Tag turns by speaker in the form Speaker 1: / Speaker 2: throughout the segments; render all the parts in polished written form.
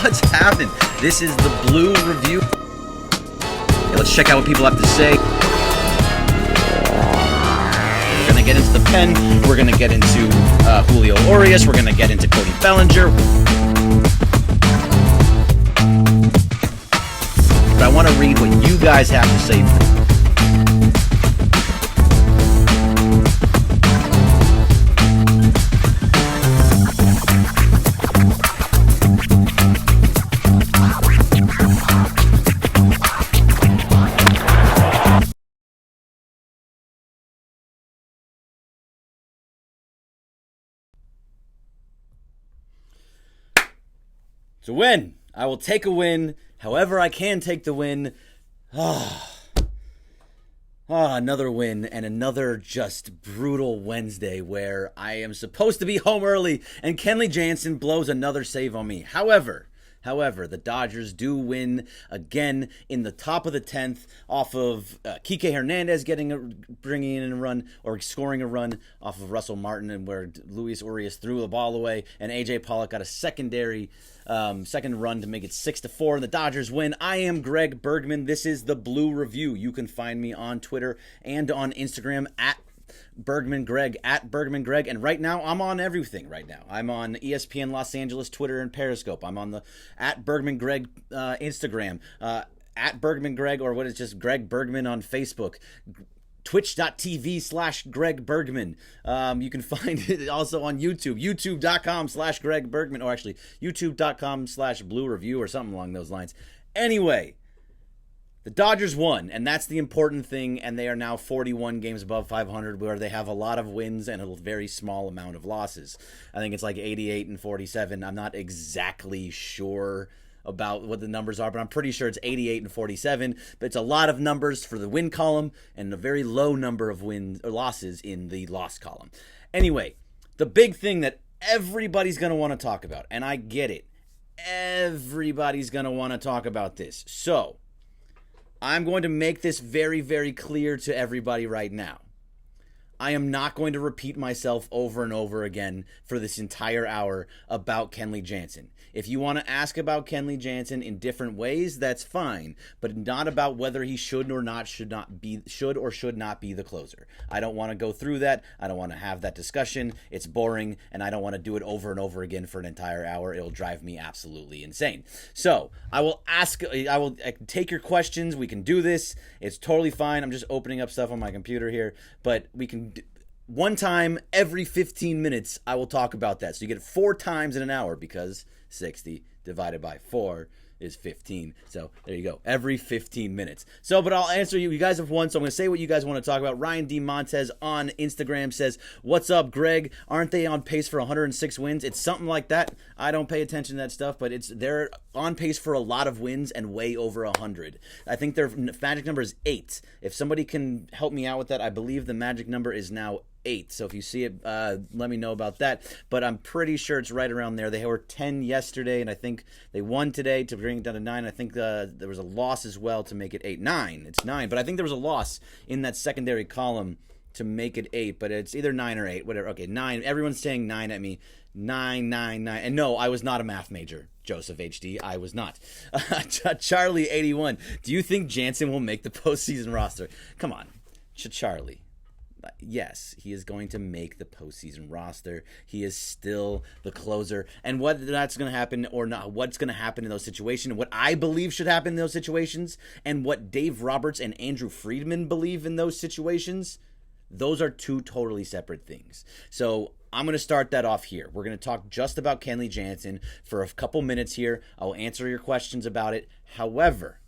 Speaker 1: What's happening? This is the Blue Review. Okay, let's check out what people have to say. We're going to get into the pen. We're going to get into Julio Urias. We're going to get into Cody Bellinger. But I want to read what you guys have to say. It's a win. I will take a win. However I can take the win. Another win and another just brutal Wednesday where I am supposed to be home early and Kenley Jansen blows another save on me. However, the Dodgers do win again in the top of the 10th off of Kike Hernandez bringing in a run or scoring a run off of Russell Martin, and where Luis Urias threw the ball away and AJ Pollock got a second run to make it 6-4, and the Dodgers win. I am Greg Bergman. This is the Blue Review. You can find me on Twitter and on Instagram at Bergman Greg, and right now I'm on everything. Right now I'm on ESPN Los Angeles, Twitter, and Periscope. I'm on the at Bergman Greg Instagram, at Bergman Greg, or what is just Greg Bergman on Facebook. Twitch.tv/Greg Bergman. You can find it also on YouTube, youtube.com/Greg Bergman, or actually youtube.com/Blue Review or something along those lines. Anyway, the Dodgers won, and that's the important thing, and they are now 41 games above 500, where they have a lot of wins and a very small amount of losses. I think it's like 88 and 47. I'm not exactly sure about what the numbers are, but I'm pretty sure it's 88 and 47. But it's a lot of numbers for the win column and a very low number of wins or losses in the loss column. Anyway, the big thing that everybody's going to want to talk about, and I get it, everybody's going to want to talk about this. So I'm going to make this very, very clear to everybody right now. I am not going to repeat myself over and over again for this entire hour about Kenley Jansen. If you want to ask about Kenley Jansen in different ways, that's fine, but not about whether he should or should not be the closer. I don't want to go through that. I don't want to have that discussion. It's boring, and I don't want to do it over and over again for an entire hour. It'll drive me absolutely insane. So I will take your questions. We can do this. It's totally fine. I'm just opening up stuff on my computer here, but we can one time every 15 minutes, I will talk about that. So you get it 4 times in an hour, because 60 divided by 4 is 15. So there you go. Every 15 minutes. But I'll answer you. You guys have won, so I'm going to say what you guys want to talk about. Ryan D. Montez on Instagram says, "What's up, Greg? Aren't they on pace for 106 wins?" It's something like that. I don't pay attention to that stuff, but they're on pace for a lot of wins and way over 100. I think their magic number is 8. If somebody can help me out with that, I believe the magic number is now 8. So if you see it, let me know about that. But I'm pretty sure it's right around there. They were 10 yesterday, and I think they won today to bring it down to 9. I think there was a loss as well to make it 8. 9. It's 9. But I think there was a loss in that secondary column to make it 8. But it's either 9 or 8, whatever. Okay, 9. Everyone's saying 9 at me. 9, 9, 9. And no, I was not a math major, Joseph HD. I was not. Charlie 81. Do you think Jansen will make the postseason roster? Come on, Charlie. Yes, he is going to make the postseason roster. He is still the closer. And what that's going to happen or not, what's going to happen in those situations, what I believe should happen in those situations, and what Dave Roberts and Andrew Friedman believe in those situations, those are two totally separate things. So I'm going to start that off here. We're going to talk just about Kenley Jansen for a couple minutes here. I will answer your questions about it. However,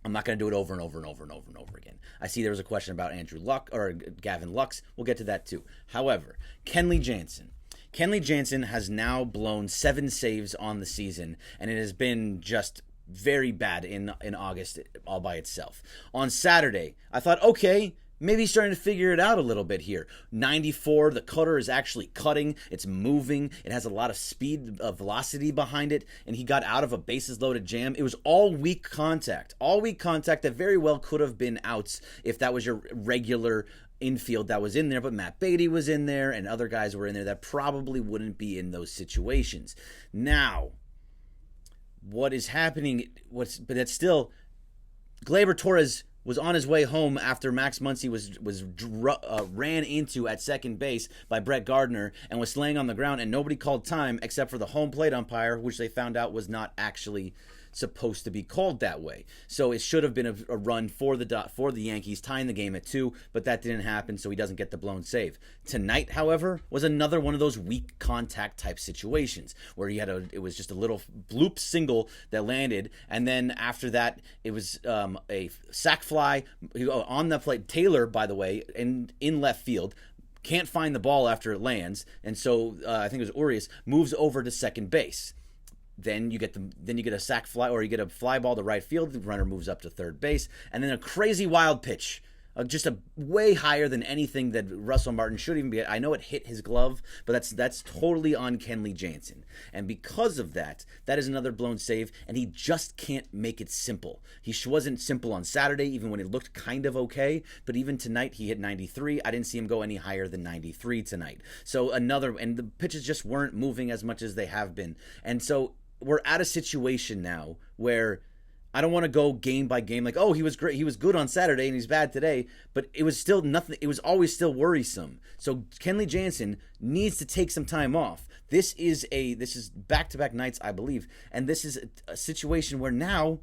Speaker 1: I'm not going to do it over and over and over and over and over again. I see there was a question about Andrew Luck or Gavin Lux. We'll get to that too. However, Kenley Jansen. Kenley Jansen has now blown 7 saves on the season, and it has been just very bad in August all by itself. On Saturday, I thought, okay, maybe he's starting to figure it out a little bit here. 94, the cutter is actually cutting. It's moving. It has a lot of speed, velocity behind it, and he got out of a bases-loaded jam. It was all weak contact. All weak contact that very well could have been outs if that was your regular infield that was in there, but Matt Beatty was in there, and other guys were in there that probably wouldn't be in those situations. Now, what is happening, but that's still, Gleyber Torres was on his way home after Max Muncy was ran into at second base by Brett Gardner and was laying on the ground, and nobody called time except for the home plate umpire, which they found out was not actually supposed to be called that way. So it should have been a run for the Yankees, tying the game at 2, but that didn't happen, so he doesn't get the blown save. Tonight, however, was another one of those weak contact type situations where it was just a little bloop single that landed, and then after that, it was a sac fly on the plate. Taylor, by the way, in left field, can't find the ball after it lands, and so I think it was Urias moves over to second base. Then you get a sac fly, or you get a fly ball to right field. The runner moves up to third base, and then a crazy wild pitch, just a way higher than anything that Russell Martin should even be. I know it hit his glove, but that's totally on Kenley Jansen, and because of that, that is another blown save, and he just can't make it simple. He wasn't simple on Saturday, even when it looked kind of okay, but even tonight he hit 93. I didn't see him go any higher than 93 tonight. So and the pitches just weren't moving as much as they have been, and so we're at a situation now where I don't want to go game by game like, oh, he was great, he was good on Saturday and he's bad today, but it was still nothing. It was always still worrisome. So Kenley Jansen needs to take some time off. This is back-to-back nights, I believe, and this is a situation where now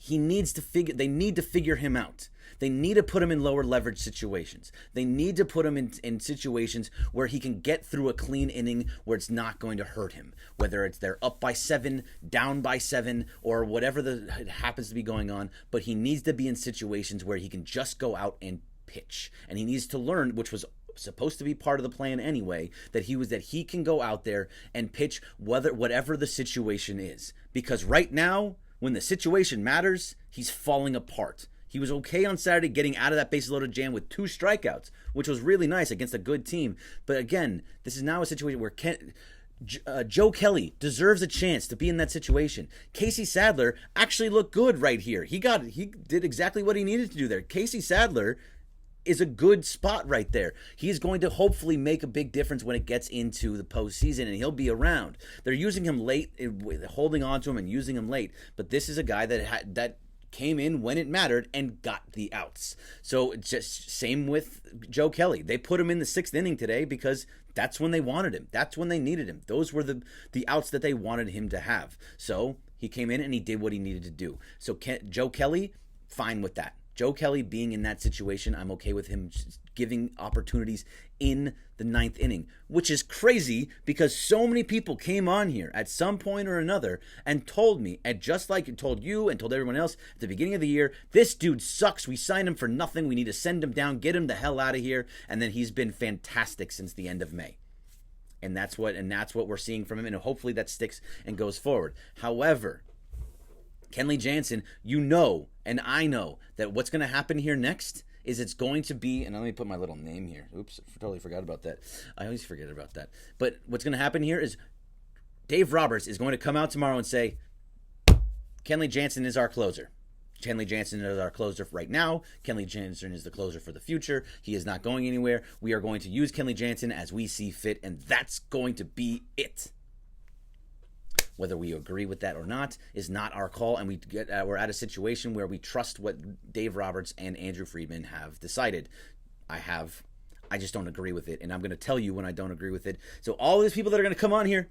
Speaker 1: they need to figure him out. They need to put him in lower leverage situations. They need to put him in situations where he can get through a clean inning where it's not going to hurt him. Whether it's they're up by 7, down by 7, or whatever happens to be going on. But he needs to be in situations where he can just go out and pitch. And he needs to learn, which was supposed to be part of the plan anyway, that he can go out there and pitch whatever the situation is. Because right now, when the situation matters, he's falling apart. He was okay on Saturday getting out of that bases-loaded jam with 2 strikeouts, which was really nice against a good team. But again, this is now a situation where Joe Kelly deserves a chance to be in that situation. Casey Sadler actually looked good right here. He did exactly what he needed to do there. Casey Sadler is a good spot right there. He's going to hopefully make a big difference when it gets into the postseason, and he'll be around. They're using him late, holding on to him and using him late. But this is a guy that came in when it mattered and got the outs. So it's just same with Joe Kelly. They put him in the 6th inning today because that's when they wanted him. That's when they needed him. Those were the outs that they wanted him to have. So he came in and he did what he needed to do. So Joe Kelly, fine with that. Joe Kelly being in that situation, I'm okay with him giving opportunities in the 9th inning, which is crazy because so many people came on here at some point or another and told me, and just like it told you and told everyone else at the beginning of the year, this dude sucks. We signed him for nothing. We need to send him down, get him the hell out of here. And then he's been fantastic since the end of May. And that's what we're seeing from him, and hopefully that sticks and goes forward. However, Kenley Jansen, and I know that what's going to happen here next is it's going to be, and let me put my little name here. Oops, totally forgot about that. I always forget about that. But what's going to happen here is Dave Roberts is going to come out tomorrow and say, Kenley Jansen is our closer. Kenley Jansen is our closer right now. Kenley Jansen is the closer for the future. He is not going anywhere. We are going to use Kenley Jansen as we see fit, and that's going to be it. Whether we agree with that or not is not our call, and we're at a situation where we trust what Dave Roberts and Andrew Friedman have decided. I just don't agree with it, and I'm going to tell you when I don't agree with it. So all these people that are going to come on here,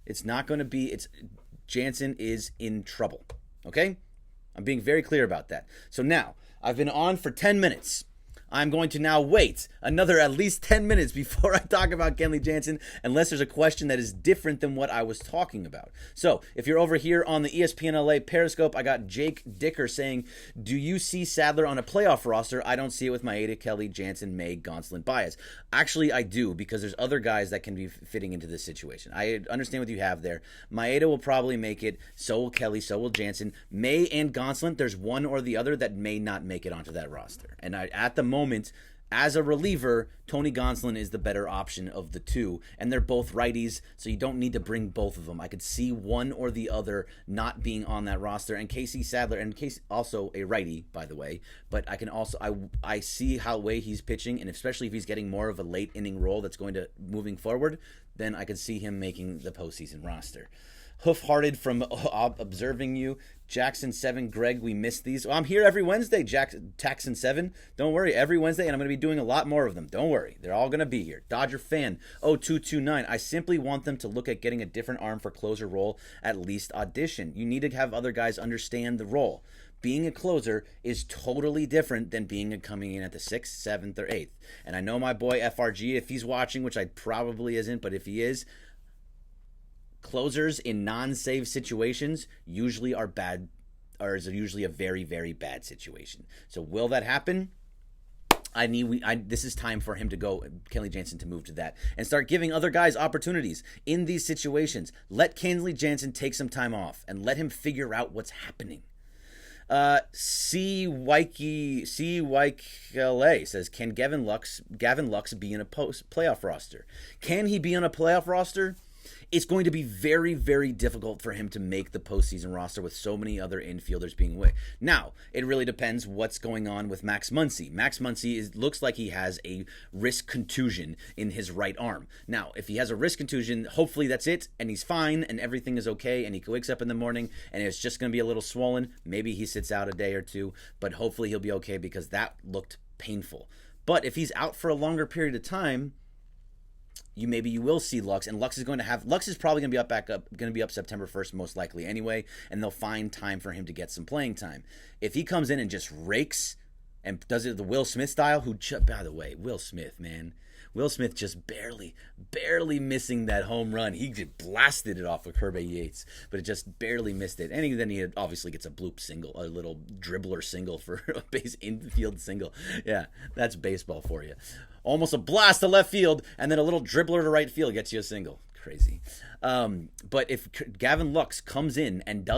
Speaker 1: it's not going to be, Jansen is in trouble, okay? I'm being very clear about that. So now, I've been on for 10 minutes. I'm going to now wait another at least 10 minutes before I talk about Kenley Jansen, unless there's a question that is different than what I was talking about. So, if you're over here on the ESPN LA Periscope, I got Jake Dicker saying, do you see Sadler on a playoff roster? I don't see it with Maeda, Kelly, Jansen, May, Gonsolin, Baez. Actually, I do, because there's other guys that can be fitting into this situation. I understand what you have there. Maeda will probably make it, so will Kelly, so will Jansen. May and Gonsolin, there's one or the other that may not make it onto that roster. And at the moment, as a reliever, Tony Gonsolin is the better option of the two, and they're both righties, so you don't need to bring both of them. I could see one or the other not being on that roster, and Casey Sadler, and Casey also a righty, by the way, but I can also I see how way he's pitching, and especially if he's getting more of a late inning role that's going to moving forward, then I could see him making the postseason roster. Hoof-hearted from observing you. Jackson 7, Greg, we missed these. Well, I'm here every Wednesday, Jackson 7. Don't worry, every Wednesday, and I'm going to be doing a lot more of them. Don't worry, they're all going to be here. Dodger fan 0229. I simply want them to look at getting a different arm for closer role, at least audition. You need to have other guys understand the role. Being a closer is totally different than coming in at the 6th, 7th, or 8th. And I know my boy FRG, if he's watching, which I probably isn't, but if he is, closers in non-save situations usually are bad, or is usually a very, very bad situation. So will that happen? This is time for him to go, Kenley Jansen, to move to that and start giving other guys opportunities in these situations. Let Kenley Jansen take some time off and let him figure out what's happening. C. Waikele says, can Gavin Lux be in a playoff roster? Can he be on a playoff roster? It's going to be very, very difficult for him to make the postseason roster with so many other infielders being away. Now, it really depends what's going on with Max Muncy. Max Muncy looks like he has a wrist contusion in his right arm. Now, if he has a wrist contusion, hopefully that's it, and he's fine, and everything is okay, and he wakes up in the morning, and it's just going to be a little swollen. Maybe he sits out a day or two, but hopefully he'll be okay because that looked painful. But if he's out for a longer period of time, you will see Lux, and Lux is probably going to be up September 1st most likely anyway, and they'll find time for him to get some playing time. If he comes in and just rakes and does it the Will Smith style, by the way, Will Smith, man. Will Smith just barely missing that home run. He just blasted it off of Kirby Yates, but it just barely missed it. And then he obviously gets a bloop single, a little dribbler single for a base infield single. Yeah, that's baseball for you. Almost a blast to left field, and then a little dribbler to right field gets you a single. Crazy. But if Gavin Lux comes in and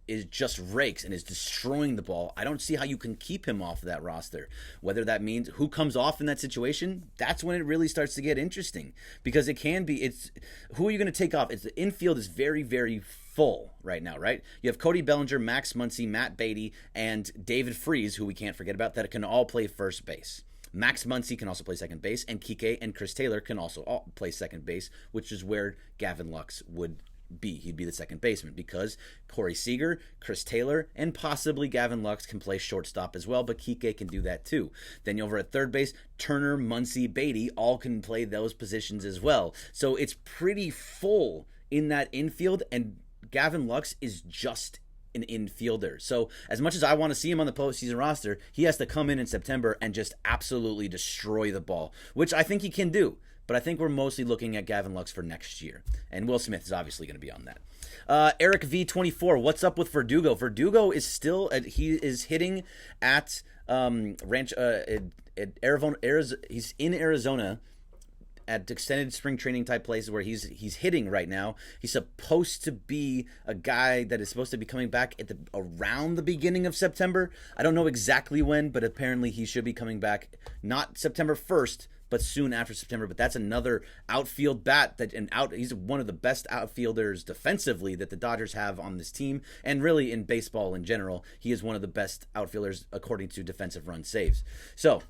Speaker 1: is just rakes and is destroying the ball, I don't see how you can keep him off of that roster. Whether that means who comes off in that situation, that's when it really starts to get interesting. Because who are you going to take off? The infield is very, very full right now, right? You have Cody Bellinger, Max Muncy, Matt Beatty, and David Freese, who we can't forget about, that can all play first base. Max Muncy can also play second base, and Kike and Chris Taylor can also all play second base, which is where Gavin Lux would be. He'd be the second baseman because Corey Seager, Chris Taylor, and possibly Gavin Lux can play shortstop as well, but Kike can do that too. Then over at third base, Turner, Muncy, Beatty all can play those positions as well. So it's pretty full in that infield, and Gavin Lux is just an infielder. So as much as I want to see him on the postseason roster, he has to come in September and just absolutely destroy the ball, which I think he can do. But I think we're mostly looking at Gavin Lux for next year. And Will Smith is obviously going to be on that. Eric V24, what's up with Verdugo? Verdugo is still, he is hitting at he's in Arizona at extended spring training type places where he's hitting right now. He's supposed to be a guy that is supposed to be coming back around the beginning of September. I don't know exactly when, but apparently he should be coming back not September 1st, but soon after September. But that's another outfield bat he's one of the best outfielders defensively that the Dodgers have on this team, and really in baseball in general. He is one of the best outfielders according to defensive run saves. So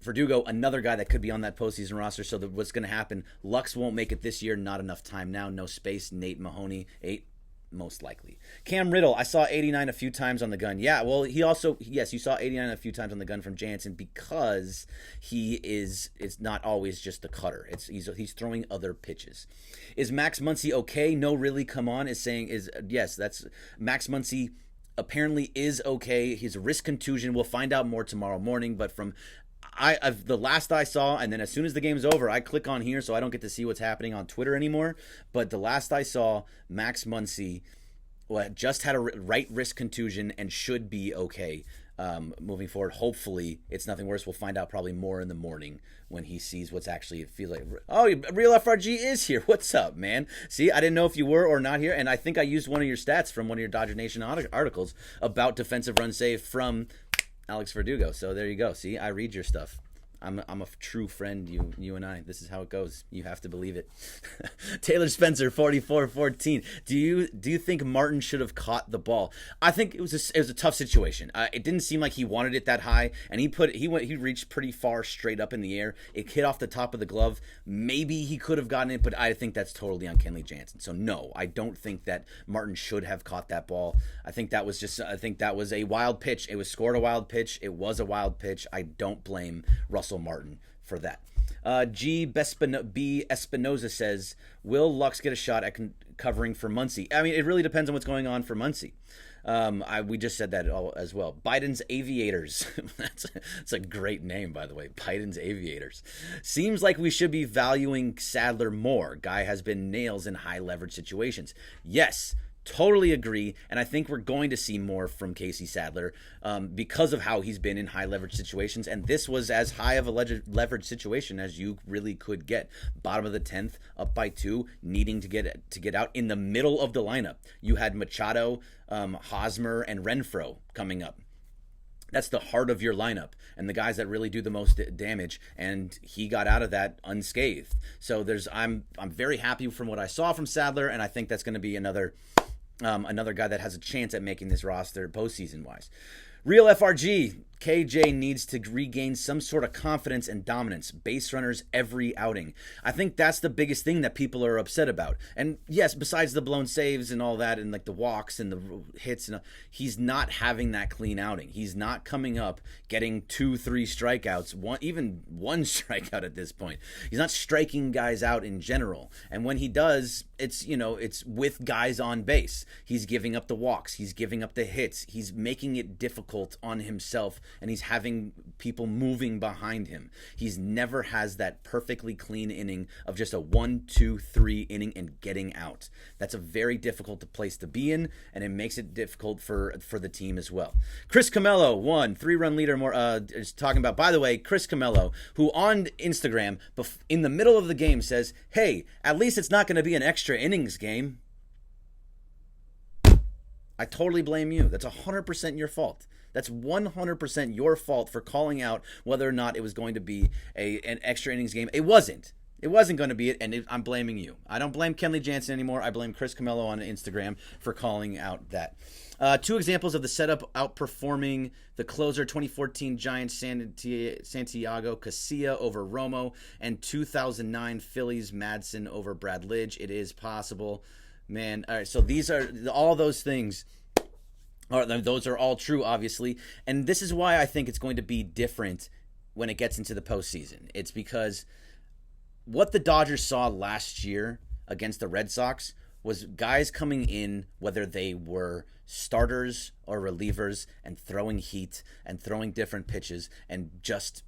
Speaker 1: Verdugo, another guy that could be on that postseason roster. So what's going to happen? Lux won't make it this year. Not enough time now. No space. Nate Mahoney, 8. Most likely. Cam Riddle, I saw 89 a few times on the gun. Yeah, well, you saw 89 a few times on the gun from Jansen because it's not always just the cutter. He's throwing other pitches. Is Max Muncy okay? No, really, come on, yes, that's Max Muncy apparently is okay. His wrist contusion, we'll find out more tomorrow morning, but from the last I saw, and then as soon as the game's over, I click on here so I don't get to see what's happening on Twitter anymore. But the last I saw, Max Muncy just had a right wrist contusion and should be okay moving forward. Hopefully, it's nothing worse. We'll find out probably more in the morning when he sees what's actually feels like. Oh, Real FRG is here. What's up, man? See, I didn't know if you were or not here, and I think I used one of your stats from one of your Dodger Nation articles about defensive run save from Alex Verdugo. So there you go. See, I read your stuff. I'm a true friend. You and I. This is how it goes. You have to believe it. Taylor Spencer, 44-14. Do you think Martin should have caught the ball? I think it was a tough situation. It didn't seem like he wanted it that high, and he reached pretty far straight up in the air. It hit off the top of the glove. Maybe he could have gotten it, but I think that's totally on Kenley Jansen. So no, I don't think that Martin should have caught that ball. I think that was a wild pitch. It was scored a wild pitch. It was a wild pitch. I don't blame Russell Martin for that. B. Espinoza says, will Lux get a shot at covering for Muncy? I mean, it really depends on what's going on for Muncy. We just said that as well. Biden's Aviators. That's a great name, by the way. Biden's Aviators. Seems like we should be valuing Sadler more. Guy has been nails in high leverage situations. Yes, totally agree, and I think we're going to see more from Casey Sadler because of how he's been in high leverage situations, and this was as high of a leverage situation as you really could get. Bottom of the 10th, up by 2, needing to get out in the middle of the lineup. You had Machado, Hosmer, and Renfroe coming up. That's the heart of your lineup and the guys that really do the most damage, and he got out of that unscathed. So I'm very happy from what I saw from Sadler, and I think that's going to be another guy that has a chance at making this roster postseason wise. Real FRG, KJ needs to regain some sort of confidence and dominance. Base runners every outing. I think that's the biggest thing that people are upset about. And yes, besides the blown saves and all that, and like the walks and the hits, he's not having that clean outing. He's not coming up getting 2-3 strikeouts, even one strikeout at this point. He's not striking guys out in general. And when he does, it's with guys on base. He's giving up the walks. He's giving up the hits. He's making it difficult on himself, and he's having people moving behind him. He's never has that perfectly clean inning of just a 1-2-3 inning and getting out. That's a very difficult place to be in, and it makes it difficult for the team as well. Chris Camello, 3-run leader more, is talking about, by the way, Chris Camello, who on Instagram in the middle of the game says, hey, at least it's not going to be an extra innings game. I totally blame you. That's 100% your fault. That's 100% your fault for calling out whether or not it was going to be an extra innings game. It wasn't. It wasn't going to be it, and I'm blaming you. I don't blame Kenley Jansen anymore. I blame Chris Camello on Instagram for calling out that. 2 examples of the setup outperforming the closer: 2014 Giants Santiago Casilla over Romo, and 2009 Phillies Madsen over Bradlidge. It is possible. Man, all right, so these are all those things. Those are all true, obviously, and this is why I think it's going to be different when it gets into the postseason. It's because what the Dodgers saw last year against the Red Sox was guys coming in, whether they were starters or relievers, and throwing heat and throwing different pitches and just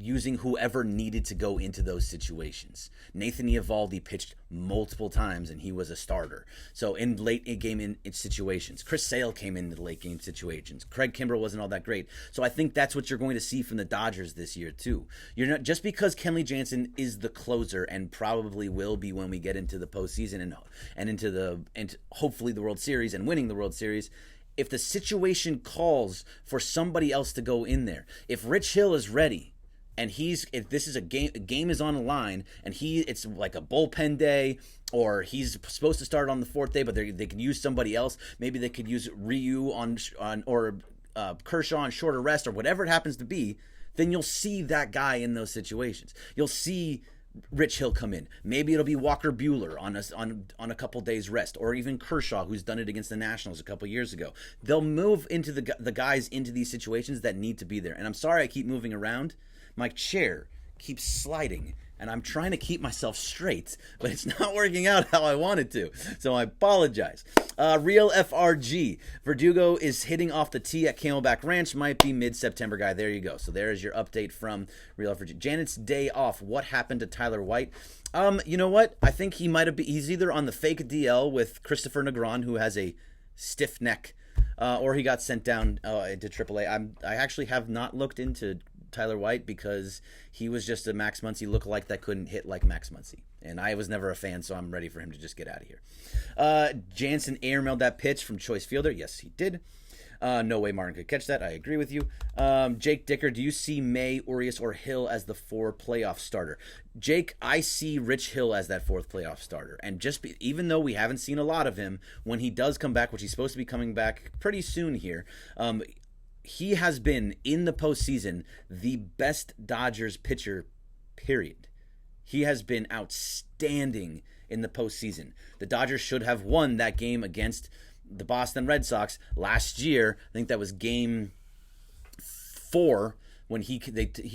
Speaker 1: using whoever needed to go into those situations. Nathan Eovaldi pitched multiple times and he was a starter. So in late game in situations, Chris Sale came in the late game situations. Craig Kimbrell wasn't all that great. So I think that's what you're going to see from the Dodgers this year too. You're not just because Kenley Jansen is the closer and probably will be when we get into the postseason and hopefully the World Series and winning the World Series. If the situation calls for somebody else to go in there, if Rich Hill is ready, and if this is a game is on the line, and it's like a bullpen day, or he's supposed to start on the 4th day, but they could use somebody else. Maybe they could use Ryu or Kershaw on shorter rest, or whatever it happens to be. Then you'll see that guy in those situations. You'll see Rich Hill come in. Maybe it'll be Walker Buehler on a couple days rest, or even Kershaw, who's done it against the Nationals a couple years ago. They'll move into the guys into these situations that need to be there. And I'm sorry I keep moving around. My chair keeps sliding, and I'm trying to keep myself straight, but it's not working out how I wanted to, so I apologize. Real FRG. Verdugo is hitting off the tee at Camelback Ranch. Might be mid-September guy. There you go. So there's your update from Real FRG. Janet's day off. What happened to Tyler White? You know what? I think he's either on the fake DL with Christopher Negron, who has a stiff neck, or he got sent down into AAA. I actually have not looked into Tyler White because he was just a Max Muncy lookalike that couldn't hit like Max Muncy, and I was never a fan, so I'm ready for him to just get out of here. Jansen airmailed that pitch from Choice Fielder. Yes, he did. No way Martin could catch that. I agree with you. Jake Dicker, do you see May, Urias, or Hill as the 4 playoff starter? Jake, I see Rich Hill as that 4th playoff starter. And even though we haven't seen a lot of him, when he does come back, which he's supposed to be coming back pretty soon here, he has been, in the postseason, the best Dodgers pitcher, period. He has been outstanding in the postseason. The Dodgers should have won that game against the Boston Red Sox last year. I think that was game 4 when he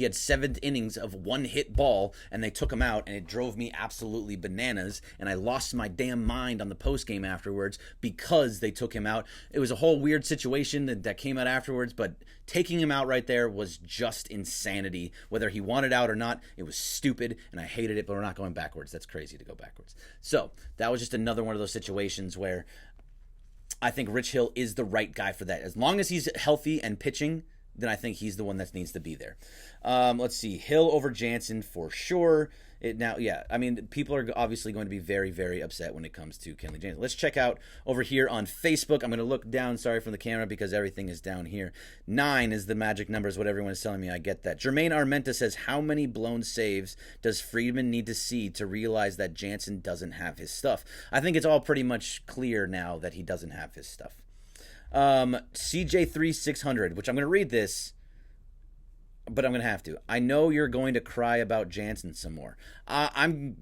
Speaker 1: had 7 innings of 1-hit ball, and they took him out, and it drove me absolutely bananas, and I lost my damn mind on the postgame afterwards because they took him out. It was a whole weird situation that came out afterwards, but taking him out right there was just insanity. Whether he wanted out or not, it was stupid, and I hated it, but we're not going backwards. That's crazy to go backwards. So that was just another one of those situations where I think Rich Hill is the right guy for that. As long as he's healthy and pitching, then I think he's the one that needs to be there. Let's see. Hill over Jansen for sure. People are obviously going to be very, very upset when it comes to Kenley Jansen. Let's check out over here on Facebook. I'm going to look down, sorry, from the camera because everything is down here. 9 is the magic number is what everyone is telling me. I get that. Jermaine Armenta says, how many blown saves does Friedman need to see to realize that Jansen doesn't have his stuff? I think it's all pretty much clear now that he doesn't have his stuff. CJ3600, which I'm going to read this, but I'm going to have to. I know you're going to cry about Jansen some more. I've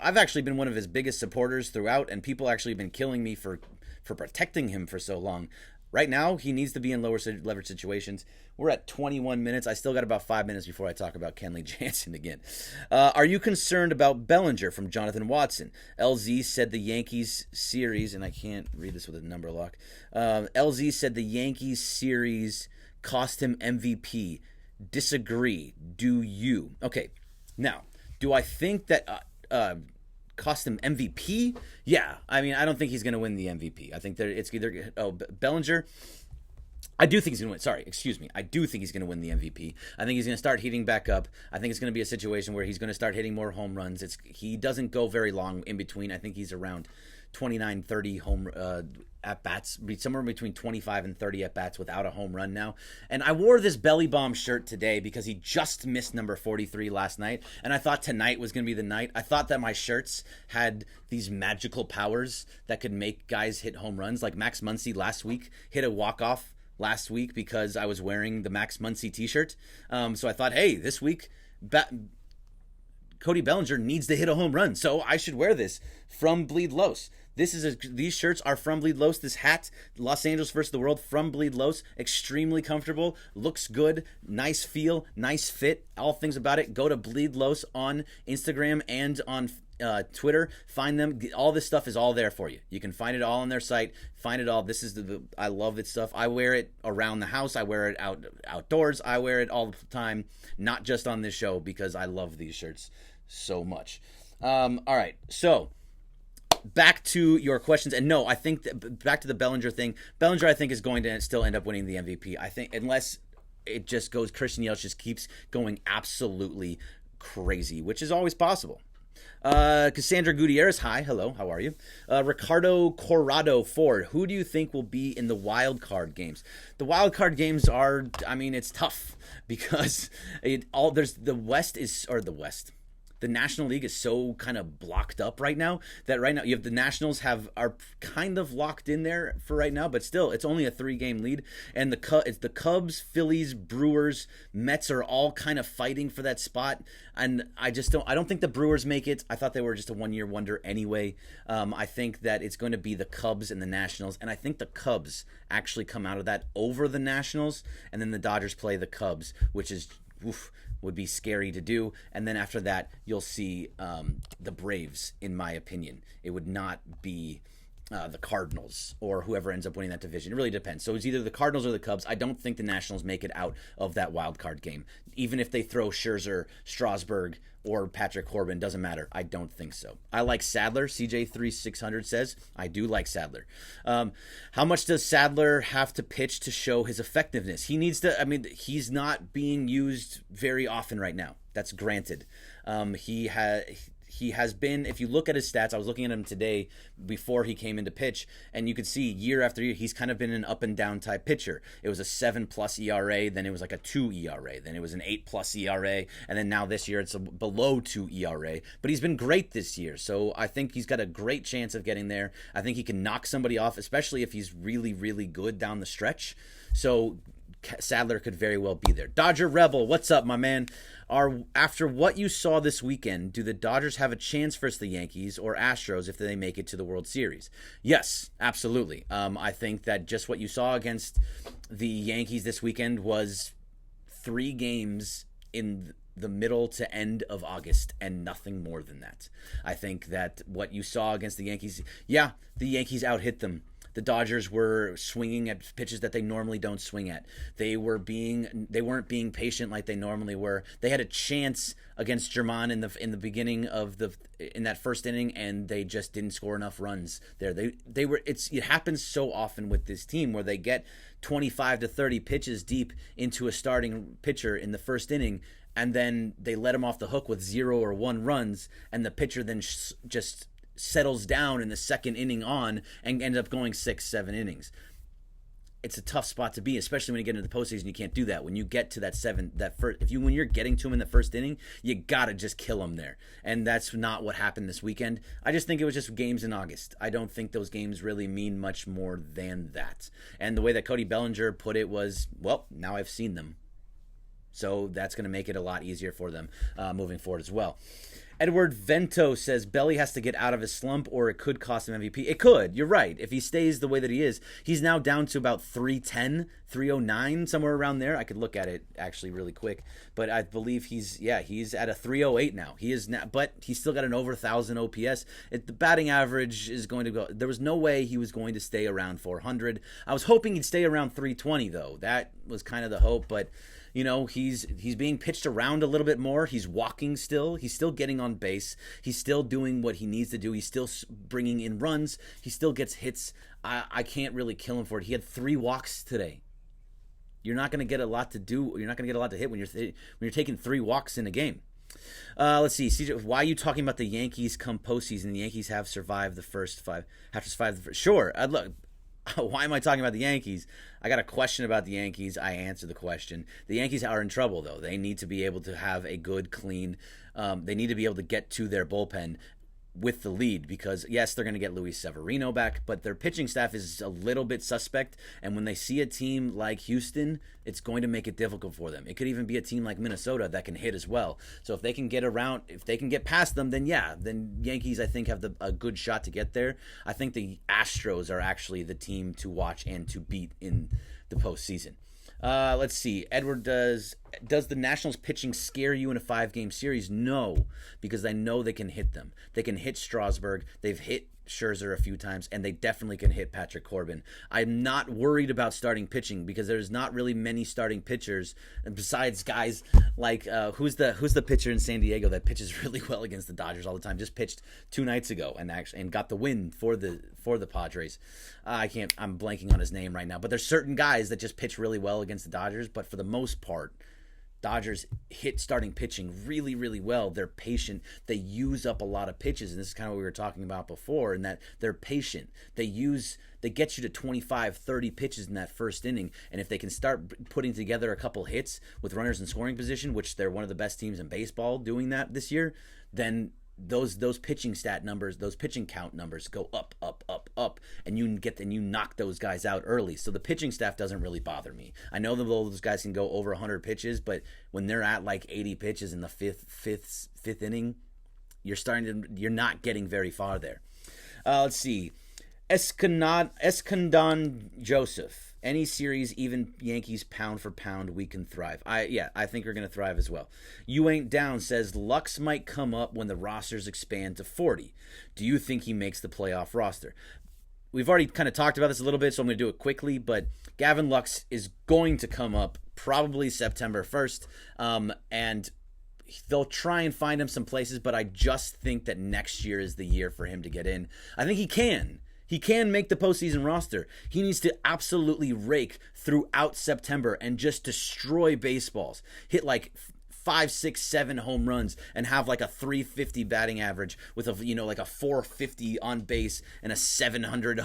Speaker 1: actually been one of his biggest supporters throughout, and people actually have been killing me for protecting him for so long. Right now, he needs to be in lower leverage situations. We're at 21 minutes. I still got about 5 minutes before I talk about Kenley Jansen again. Are you concerned about Bellinger from Jonathan Watson? LZ said the Yankees series, and I can't read this with a number lock. LZ said the Yankees series cost him MVP. Disagree. Do you? Okay, now, do I think that cost him MVP? Yeah, I mean, I don't think he's going to win the MVP. I think that it's either Bellinger. I do think he's going to win. Sorry, excuse me. I do think he's going to win the MVP. I think he's going to start heating back up. I think it's going to be a situation where he's going to start hitting more home runs. He doesn't go very long in between. I think he's around 29, 30 home at-bats, somewhere between 25 and 30 at-bats without a home run now. And I wore this Belly Bomb shirt today because he just missed number 43 last night, and I thought tonight was going to be the night. I thought that my shirts had these magical powers that could make guys hit home runs. Like Max Muncy last week hit a walk-off last week because I was wearing the Max Muncy t-shirt. So I thought, hey, this week Cody Bellinger needs to hit a home run, so I should wear this from Bleed Los. These shirts are from Bleed Los. This hat, Los Angeles versus the World, from Bleed Los. Extremely comfortable, looks good, nice feel, nice fit. All things about it. Go to Bleed Los on Instagram and on Twitter. Find them. All this stuff is all there for you. You can find it all on their site. Find it all. This is I love this stuff. I wear it around the house. I wear it outdoors. I wear it all the time, not just on this show, because I love these shirts so much. All right, so back to your questions. And no, I think back to the Bellinger thing. Bellinger, I think, is going to still end up winning the MVP. I think, unless it just goes, Christian Yelich just keeps going absolutely crazy, which is always possible. Cassandra Gutierrez, hi, hello, how are you? Ricardo Corrado Ford, who do you think will be in the wild card games? The wild card games are, I mean, it's tough because the National League is so kind of blocked up right now that right now you have the Nationals are kind of locked in there for right now, but still it's only a 3-game lead, and it's the Cubs, Phillies, Brewers, Mets are all kind of fighting for that spot, and I don't think the Brewers make it. I thought they were just a one-year wonder anyway. I think that it's going to be the Cubs and the Nationals, and I think the Cubs actually come out of that over the Nationals, and then the Dodgers play the Cubs, which is would be scary to do. And then after that, you'll see the Braves, in my opinion. It would not be the Cardinals or whoever ends up winning that division. It really depends. So it's either the Cardinals or the Cubs. I don't think the Nationals make it out of that wild card game. Even if they throw Scherzer, Strasburg, or Patrick Corbin, doesn't matter. I don't think so. I like Sadler. CJ3600 says, I do like Sadler. How much does Sadler have to pitch to show his effectiveness? He needs to, he's not being used very often right now. That's granted. he has been, if you look at his stats, I was looking at him today before he came into pitch, and you could see year after year, he's kind of been an up and down type pitcher. It was a 7+ ERA, then it was like a 2 ERA, then it was an 8+ ERA, and then now this year it's a below 2 ERA. But he's been great this year, so I think he's got a great chance of getting there. I think he can knock somebody off, especially if he's really, really good down the stretch. So Sadler could very well be there. Dodger Rebel, what's up, my man? After what you saw this weekend, do the Dodgers have a chance versus the Yankees or Astros if they make it to the World Series? Yes, absolutely. I think that just what you saw against the Yankees this weekend was 3 games in the middle to end of August and nothing more than that. I think that what you saw against the Yankees, yeah, the Yankees out-hit them. The Dodgers were swinging at pitches that they normally don't swing at. They weren't being patient like they normally were. They had a chance against Germán in the beginning of in that first inning, and they just didn't score enough runs there. It happens so often with this team where they get 25 to 30 pitches deep into a starting pitcher in the first inning, and then they let him off the hook with 0 or 1 runs, and the pitcher then just settles down in the second inning on and ends up going 6-7 innings. It's a tough spot to be, especially when you get into the postseason. You can't do that. When you get to when you're getting to him in the first inning, you gotta just kill him there. And that's not what happened this weekend. I just think it was just games in August. I don't think those games really mean much more than that. And the way that Cody Bellinger put it was, well, now I've seen them. So that's going to make it a lot easier for them moving forward as well. Edward Vento says Belly has to get out of his slump or it could cost him MVP. It could. You're right. If he stays the way that he is, he's now down to about 310, 309, somewhere around there. I could look at it actually really quick. But I believe he's at a 308 now. He is now, but he's still got an over 1,000 OPS. The batting average is going to go. There was no way he was going to stay around 400. I was hoping he'd stay around 320, though. That was kind of the hope, but you know, he's being pitched around a little bit more. He's walking still. He's still getting on base. He's still doing what he needs to do. He's still bringing in runs. He still gets hits. I can't really kill him for it. He had 3 walks today. You're not going to get a lot to do. You're not going to get a lot to hit when you're taking 3 walks in a game. Let's see. CJ, why are you talking about the Yankees come postseason? The Yankees have survived the first 5. Have to survive the first. Sure. Look. Why am I talking about the Yankees? I got a question about the Yankees. I answered the question. The Yankees are in trouble, though. They need to be able to have a good, clean, they need to be able to get to their bullpen with the lead because, yes, they're going to get Luis Severino back, but their pitching staff is a little bit suspect, and when they see a team like Houston, it's going to make it difficult for them. It could even be a team like Minnesota that can hit as well. So if they can get around, if they can get past them, then Yankees, I think, have a good shot to get there. I think the Astros are actually the team to watch and to beat in the postseason. Let's see. Edward, does the Nationals pitching scare you in a 5-game series? No, because I know they can hit them. They can hit Strasburg. They've hit Scherzer a few times, and they definitely can hit Patrick Corbin. I'm not worried about starting pitching because there's not really many starting pitchers besides guys like who's the pitcher in San Diego that pitches really well against the Dodgers all the time. Just pitched 2 nights ago and got the win for the Padres. I'm blanking on his name right now, but there's certain guys that just pitch really well against the Dodgers, but for the most part, Dodgers hit starting pitching really, really well. They're patient. They use up a lot of pitches, and this is kind of what we were talking about before, in that they're patient. They get you to 25, 30 pitches in that first inning, and if they can start putting together a couple hits with runners in scoring position, which they're one of the best teams in baseball doing that this year, then those pitching stat numbers, those pitching count numbers go up, and you knock those guys out early. So the pitching staff doesn't really bother me. I know that those guys can go over 100 pitches, but when they're at like 80 pitches in the fifth inning, you're not getting very far there. Let's see. Escandon Joseph. Any series, even Yankees pound for pound, we can thrive. I think we're going to thrive as well. You Ain't Down says Lux might come up when the rosters expand to 40. Do you think he makes the playoff roster? We've already kind of talked about this a little bit, so I'm going to do it quickly, but Gavin Lux is going to come up probably September 1st, and they'll try and find him some places, but I just think that next year is the year for him to get in. I think he can. He can make the postseason roster. He needs to absolutely rake throughout September and just destroy baseballs. Hit like 5, 6, 7 home runs and have like a 350 batting average with a like a 450 on base and a 700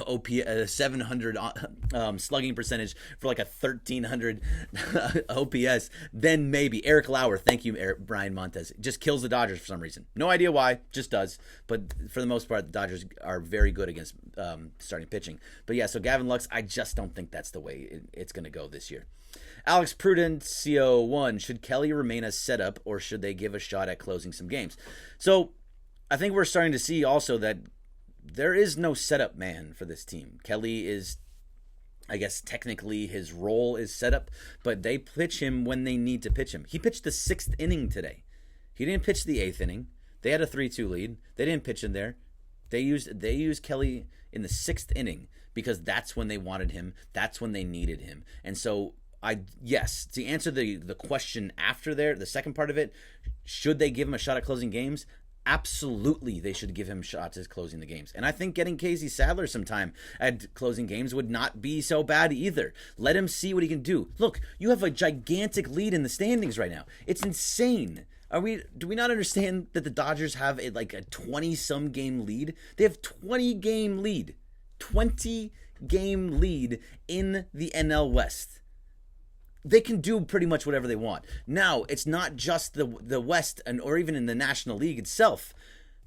Speaker 1: 700 slugging percentage for like a 1300 OPS, then maybe Eric Lauer, thank you Brian Montez, just kills the Dodgers for some reason. No idea why, just does. But for the most part, the Dodgers are very good against starting pitching. But yeah, so Gavin Lux, I just don't think that's the way it's going to go this year. Alex Prudencio 1, should Kelly remain a setup or should they give a shot at closing some games? So I think we're starting to see also that there is no setup man for this team. Kelly is, I guess technically his role is setup, but they pitch him when they need to pitch him. He pitched the 6th inning today. He didn't pitch the 8th inning. They had a 3-2 lead. They didn't pitch in there. They used Kelly in the 6th inning because that's when they wanted him. That's when they needed him. And so yes, to answer the question after there, the second part of it, should they give him a shot at closing games? Absolutely, they should give him shots at closing the games. And I think getting Casey Sadler some time at closing games would not be so bad either. Let him see what he can do. Look, you have a gigantic lead in the standings right now. It's insane. Do we not understand that the Dodgers have a 20-some game lead? They have 20-game lead. 20-game lead in the NL West. They can do pretty much whatever they want. Now, it's not just the West or even in the National League itself.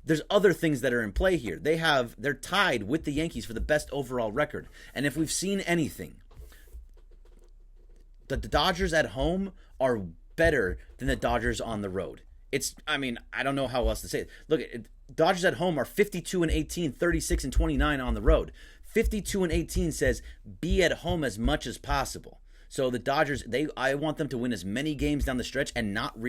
Speaker 1: There's other things that are in play here. They're tied with the Yankees for the best overall record. And if we've seen anything, the Dodgers at home are better than the Dodgers on the road. I don't know how else to say it. Look, Dodgers at home are 52-18, 36-29 on the road. 52-18 says be at home as much as possible. So the Dodgers, I want them to win as many games down the stretch and not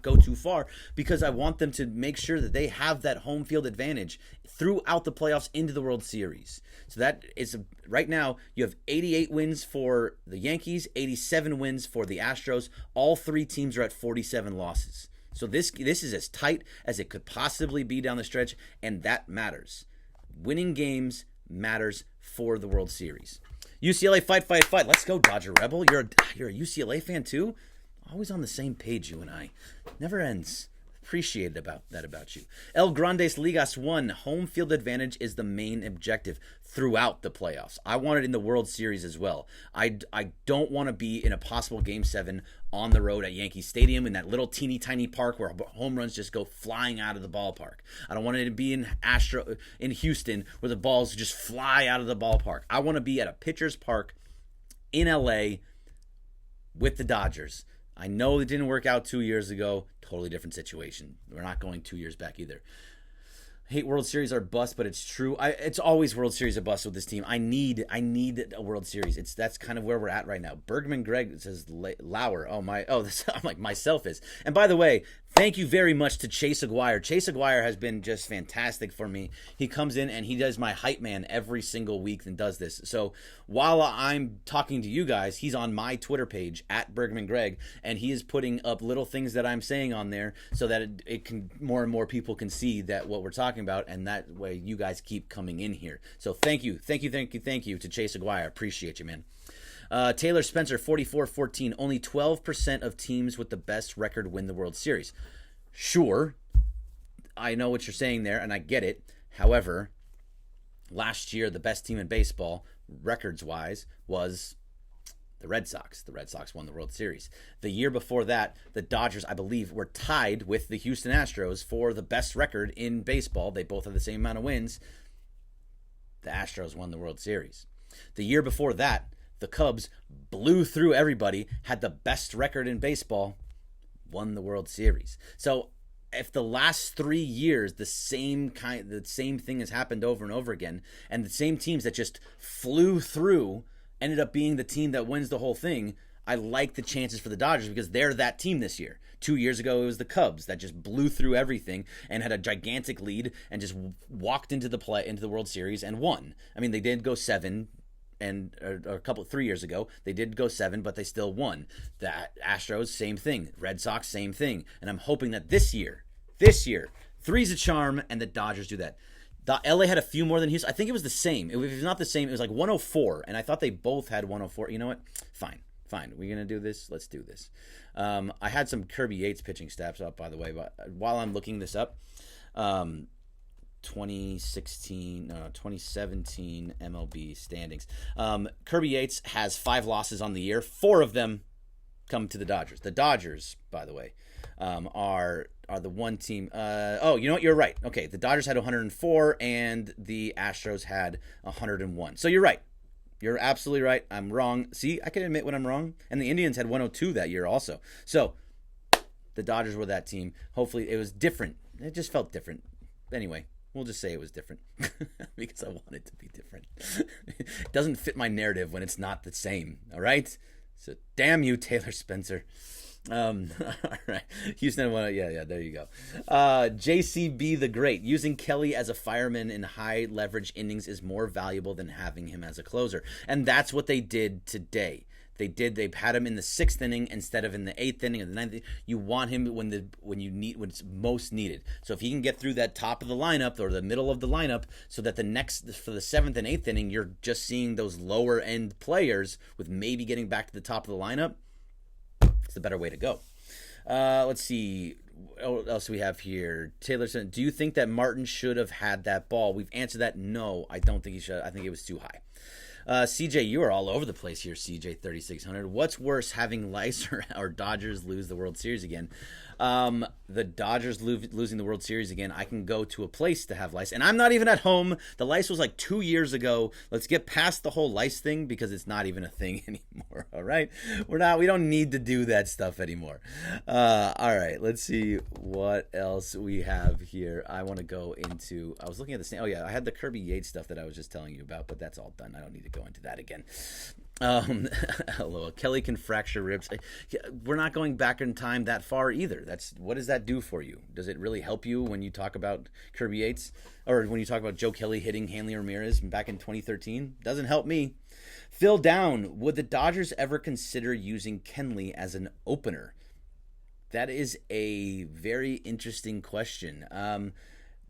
Speaker 1: go too far, because I want them to make sure that they have that home field advantage throughout the playoffs into the World Series. So that is right now you have 88 wins for the Yankees, 87 wins for the Astros. All three teams are at 47 losses. So this is as tight as it could possibly be down the stretch, and that matters. Winning games matters for the World Series. UCLA, fight. Let's go, Dodger Rebel. You're a UCLA fan too? Always on the same page, you and I. Never ends. Appreciate about you. El Grandes Ligas 1, home field advantage is the main objective throughout the playoffs. I want it in the World Series as well. I don't want to be in a possible Game 7 on the road at Yankee Stadium in that little teeny tiny park where home runs just go flying out of the ballpark. I don't want it to be in Houston where the balls just fly out of the ballpark. I want to be at a pitcher's park in LA with the Dodgers. I know it didn't work out 2 years ago. Totally different situation. We're not going 2 years back either. Hate World Series are bust, but it's true. It's always World Series are bust with this team. I need a World Series. That's kind of where we're at right now. Bergman Greg says Lauer. I'm like myself is. And by the way, thank you very much to Chase Aguirre. Chase Aguirre has been just fantastic for me. He comes in and he does my hype man every single week and does this. So while I'm talking to you guys, he's on my Twitter page at Bergman Greg, and he is putting up little things that I'm saying on there so that it can more and more people can see that what we're talking about, and that way you guys keep coming in here. So thank you to Chase Aguirre. Appreciate you, man. Taylor Spencer, 44-14. Only 12% of teams with the best record win the World Series. Sure, I know what you're saying there, and I get it. However, last year, the best team in baseball, records-wise, was the Red Sox. The Red Sox won the World Series. The year before that, the Dodgers, I believe, were tied with the Houston Astros for the best record in baseball. They both had the same amount of wins. The Astros won the World Series. The year before that, the Cubs blew through everybody, had the best record in baseball, won the World Series. So if the last 3 years the same thing has happened over and over again, and the same teams that just flew through ended up being the team that wins the whole thing, I like the chances for the Dodgers because they're that team this year. 2 years ago, it was the Cubs that just blew through everything and had a gigantic lead and just walked into the World Series and won. I mean, they did go 7. And a 3 years ago, they did go 7, but they still won. The Astros, same thing. Red Sox, same thing. And I'm hoping that this year, 3's a charm, and the Dodgers do that. LA had a few more than Houston. I think it was the same. If it's not the same, it was like 104, and I thought they both had 104. You know what? Fine. Fine. We're going to do this. Let's do this. I had some Kirby Yates pitching stats up, by the way, but while I'm looking this up, 2017 MLB standings. Kirby Yates has 5 losses on the year. 4 of them come to the Dodgers. The Dodgers, by the way, are the one team. Oh, you know what? You're right. Okay, the Dodgers had 104 and the Astros had 101. So you're right. You're absolutely right. I'm wrong. See, I can admit when I'm wrong. And the Indians had 102 that year also. So the Dodgers were that team. Hopefully it was different. It just felt different. Anyway, we'll just say it was different because I want it to be different. It doesn't fit my narrative when it's not the same. All right? So damn you, Taylor Spencer. All right. Houston, yeah, there you go. JCB the Great. Using Kelly as a fireman in high leverage innings is more valuable than having him as a closer. And that's what they did today. They've had him in the 6th inning instead of in the 8th inning or the 9th inning. You want him when it's most needed. So if he can get through that top of the lineup or the middle of the lineup, so that for the 7th and 8th inning you're just seeing those lower end players with maybe getting back to the top of the lineup, it's the better way to go. Let's see. What else do we have here? Taylor said, do you think that Martin should have had that ball? We've answered that. No, I don't think he should. I think it was too high. CJ, you are all over the place here, CJ 3600. What's worse, having lice or Dodgers lose the World Series again? The Dodgers losing the World Series again, I can go to a place to have lice. And I'm not even at home. The lice was like 2 years ago. Let's get past the whole lice thing because it's not even a thing anymore, all right? We don't need to do that stuff anymore. All right, let's see what else we have here. I want to go into, I was looking at the, oh yeah, I had the Kirby Yates stuff that I was just telling you about, but that's all done. I don't need to go into that again. Hello, Kelly can fracture ribs. We're not going back in time that far either. What does that do for you? Does it really help you when you talk about Kirby Yates or when you talk about Joe Kelly hitting Hanley Ramirez back in 2013? Doesn't help me. Phil Down, would the Dodgers ever consider using Kenley as an opener? That is a very interesting question.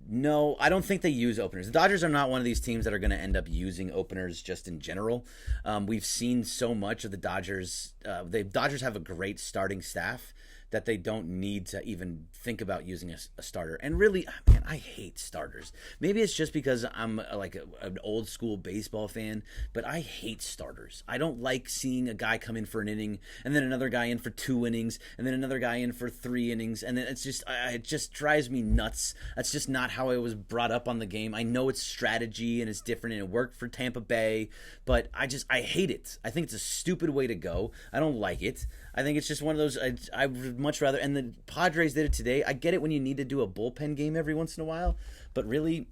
Speaker 1: No, I don't think they use openers. The Dodgers are not one of these teams that are going to end up using openers just in general. We've seen so much of the Dodgers. The Dodgers have a great starting staff that they don't need to even think about using a starter. And really, man, I hate starters. Maybe it's just because I'm an old school baseball fan, but I hate starters. I don't like seeing a guy come in for an inning and then another guy in for 2 innings and then another guy in for 3 innings. And then it just drives me nuts. That's just not how I was brought up on the game. I know it's strategy and it's different and it worked for Tampa Bay, but I hate it. I think it's a stupid way to go. I don't like it. I think it's just one of those, I would much rather, and the Padres did it today. I get it when you need to do a bullpen game every once in a while, but really,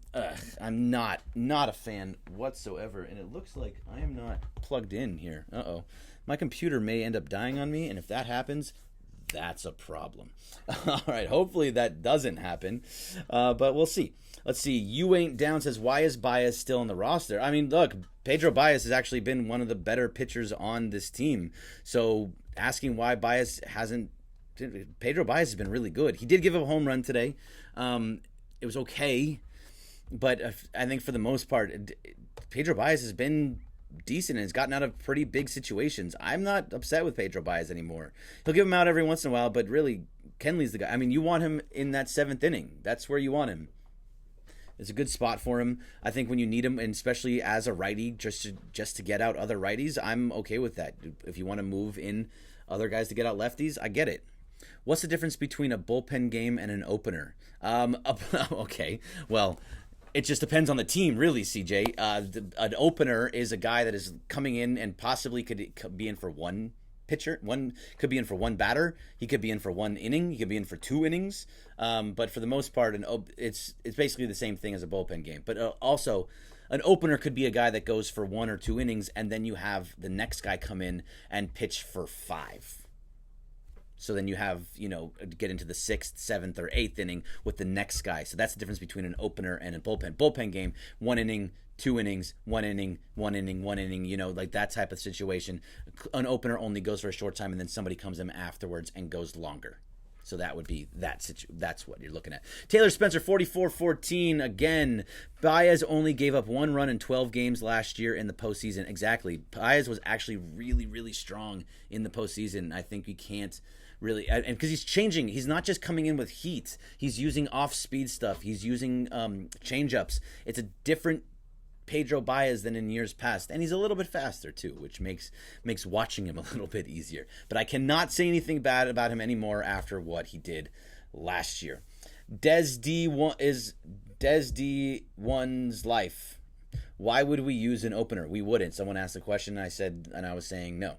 Speaker 1: I'm not a fan whatsoever, and it looks like I am not plugged in here. Uh-oh. My computer may end up dying on me, and if that happens, that's a problem. All right, hopefully that doesn't happen, but we'll see. Let's see. You Ain't Down says, why is Baez still on the roster? I mean, look, Pedro Baez has actually been one of the better pitchers on this team. So asking why Baez hasn't, Pedro Baez has been really good. He did give up a home run today. It was okay, but I think for the most part, Pedro Baez has been decent and has gotten out of pretty big situations. I'm not upset with Pedro Baez anymore. He'll give him out every once in a while, but really, Kenley's the guy. I mean, you want him in that 7th inning. That's where you want him. It's a good spot for him. I think when you need him, and especially as a righty, just to get out other righties, I'm okay with that. If you want to move in other guys to get out lefties, I get it. What's the difference between a bullpen game and an opener? Okay, well, it just depends on the team, really, CJ. An opener is a guy that is coming in and possibly could be in for one pitcher. One could be in for one batter. He could be in for 1 inning. He could be in for 2 innings. But for the most part, it's basically the same thing as a bullpen game. But also, an opener could be a guy that goes for 1 or 2 innings, and then you have the next guy come in and pitch for 5. So then you have, get into the 6th, 7th, or 8th inning with the next guy. So that's the difference between an opener and a bullpen. Bullpen game, 1 inning, 2 innings, 1 inning, 1 inning, 1 inning, like that type of situation. An opener only goes for a short time, and then somebody comes in afterwards and goes longer. So that would be that's what you're looking at. Taylor Spencer, 44-14. Again, Baez only gave up 1 run in 12 games last year in the postseason. Exactly. Baez was actually really, really strong in the postseason. I think we can't really, and because he's changing. He's not just coming in with heat. He's using off-speed stuff. He's using change-ups. It's a different Pedro Baez than in years past, and he's a little bit faster too, which makes watching him a little bit easier. But I cannot say anything bad about him anymore after what he did last year. Des D1's life. Why would we use an opener? We wouldn't. Someone asked the question, and I was saying no.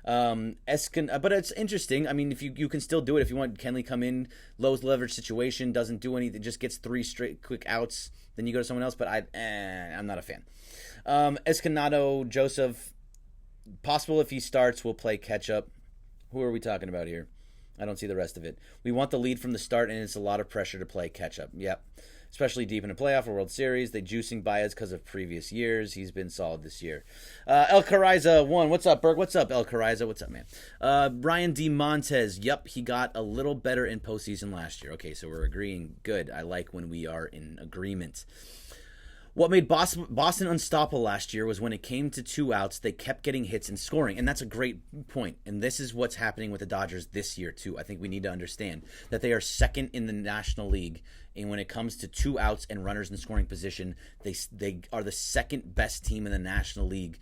Speaker 1: But it's interesting. I mean, if you can still do it if you want Kenley come in, low leverage situation, doesn't do anything, just gets 3 straight quick outs, then you go to someone else. But I'm not a fan. Escanado Joseph, possible if he starts, we'll play catch up. Who are we talking about here? I don't see the rest of it. We want the lead from the start, and it's a lot of pressure to play catch up. Yep. Especially deep in a playoff or World Series. They juicing Baez because of previous years. He's been solid this year. El Carriza 1. What's up, Berg? What's up, El Carriza? What's up, man? Brian D. Montez. Yep, he got a little better in postseason last year. Okay, so we're agreeing. Good. I like when we are in agreement. What made Boston unstoppable last year was when it came to 2 outs, they kept getting hits and scoring. And that's a great point. And this is what's happening with the Dodgers this year, too. I think we need to understand that they are second in the National League. And when it comes to 2 outs and runners in scoring position, they are the second best team in the National League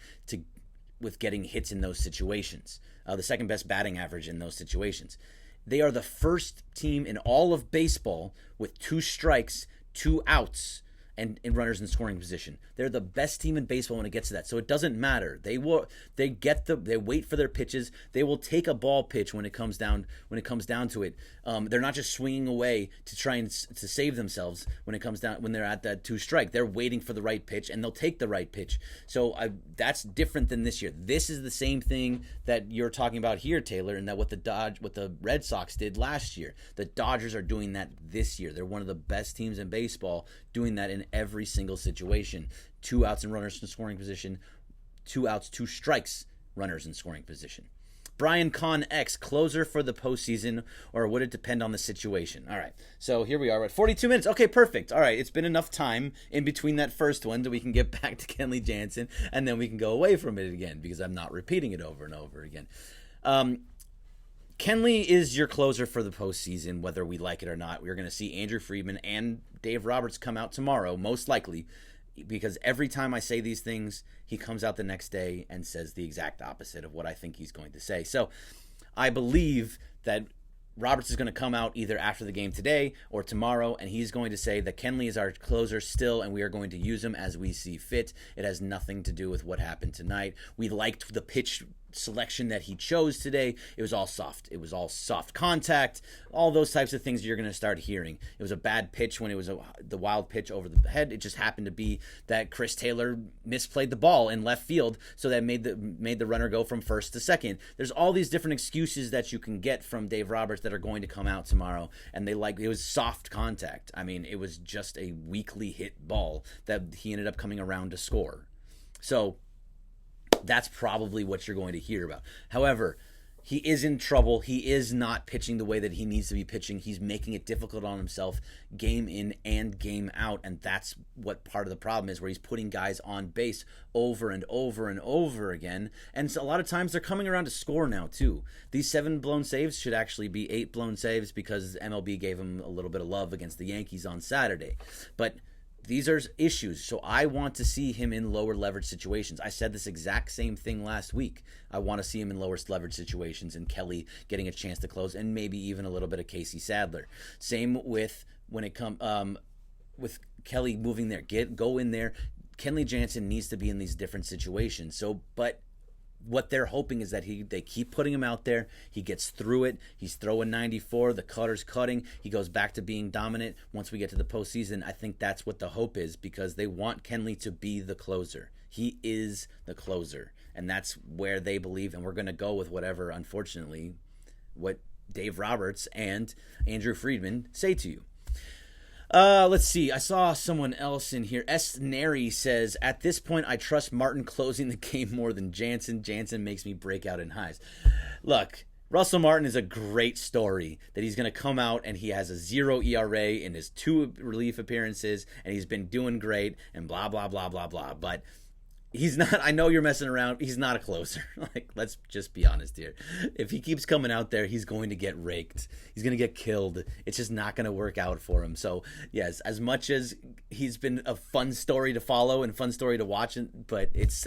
Speaker 1: with getting hits in those situations. The second best batting average in those situations. They are the first team in all of baseball with 2 strikes, 2 outs, and runners in scoring position. They're the best team in baseball when it gets to that. So it doesn't matter. They wait for their pitches. They will take a ball pitch when it comes down to it. They're not just swinging away to try and to save themselves when they're at that 2 strike. They're waiting for the right pitch, and they'll take the right pitch. So that's different than this year. This is the same thing that you're talking about here, Taylor, and that what the Red Sox did last year. The Dodgers are doing that this year. They're one of the best teams in baseball doing that in every single situation. 2 outs and runners in scoring position, 2 outs, 2 strikes, runners in scoring position. Brian Con X, closer for the postseason, or would it depend on the situation? All right, so here we are at 42 minutes. Okay, perfect. All right, it's been enough time in between that first one that we can get back to Kenley Jansen, and then we can go away from it again because I'm not repeating it over and over again. Kenley is your closer for the postseason, whether we like it or not. We're going to see Andrew Friedman and Dave Roberts come out tomorrow, most likely, because every time I say these things, he comes out the next day and says the exact opposite of what I think he's going to say. So I believe that Roberts is going to come out either after the game today or tomorrow, and he's going to say that Kenley is our closer still, and we are going to use him as we see fit. It has nothing to do with what happened tonight. We liked the pitch selection that he chose today. It was all soft. It was all soft contact, all those types of things you're going to start hearing. It was a bad pitch when it was the wild pitch over the head. It just happened to be that Chris Taylor misplayed the ball in left field, so that made the runner go from first to second. There's all these different excuses that you can get from Dave Roberts that are going to come out tomorrow, and it was soft contact. I mean, it was just a weakly hit ball that he ended up coming around to score. So that's probably what you're going to hear about. However, he is in trouble. He is not pitching the way that he needs to be pitching. He's making it difficult on himself game in and game out, and that's what part of the problem is, where he's putting guys on base over and over and over again. And so a lot of times they're coming around to score now, too. These 7 blown saves should actually be 8 blown saves because MLB gave him a little bit of love against the Yankees on Saturday. But these are issues, so I want to see him in lower leverage situations. I said this exact same thing last week. I want to see him in lower leverage situations and Kelly getting a chance to close, and maybe even a little bit of Casey Sadler. Same with when it comes with Kelly moving there. Go in there. Kenley Jansen needs to be in these different situations. So, but what they're hoping is that they keep putting him out there. He gets through it. He's throwing 94. The cutter's cutting. He goes back to being dominant once we get to the postseason. I think that's what the hope is, because they want Kenley to be the closer. He is the closer, and that's where they believe, and we're going to go with whatever, unfortunately, what Dave Roberts and Andrew Friedman say to you. Let's see. I saw someone else in here. S. Neri says, at this point, I trust Martin closing the game more than Jansen. Jansen makes me break out in highs. Look, Russell Martin is a great story that he's going to come out and he has a 0 ERA in his 2 relief appearances and he's been doing great and blah, blah, blah, blah, blah. But he's not, I know you're messing around. He's not a closer. Like, let's just be honest here. If he keeps coming out there, he's going to get raked. He's going to get killed. It's just not going to work out for him. So, yes, as much as he's been a fun story to follow and fun story to watch, but it's,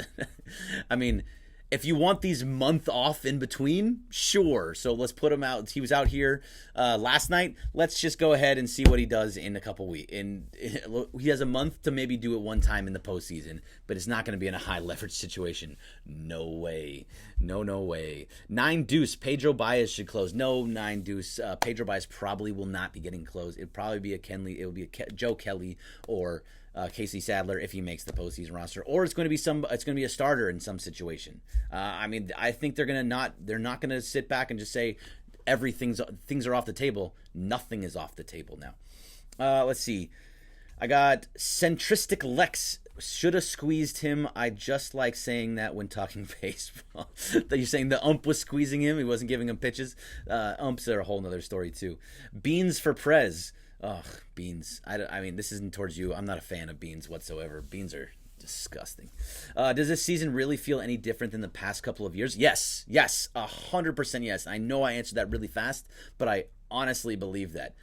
Speaker 1: I mean, if you want these month off in between, sure. So let's put him out. He was out here last night. Let's just go ahead and see what he does in a couple weeks. He has a month to maybe do it one time in the postseason, but it's not going to be in a high leverage situation. No way. No way. 9 deuce. Pedro Baez should close. No 9 deuce. Pedro Baez probably will not be getting closed. It'll probably be a Kenley. It will be a Joe Kelly or Casey Sadler if he makes the postseason roster, or it's going to be a starter in some situation. I mean, I think they're not going to sit back and just say things are off the table. Nothing is off the table now. Let's see. I got Centristic Lex. Should have squeezed him. I just like saying that when talking baseball. That you're saying the ump was squeezing him. He wasn't giving him pitches. Umps are a whole nother story too. Beans for Prez. Ugh, beans. I mean, this isn't towards you. I'm not a fan of beans whatsoever. Beans are disgusting. Does this season really feel any different than the past couple of years? Yes, 100% yes. I know I answered that really fast, but I honestly believe that.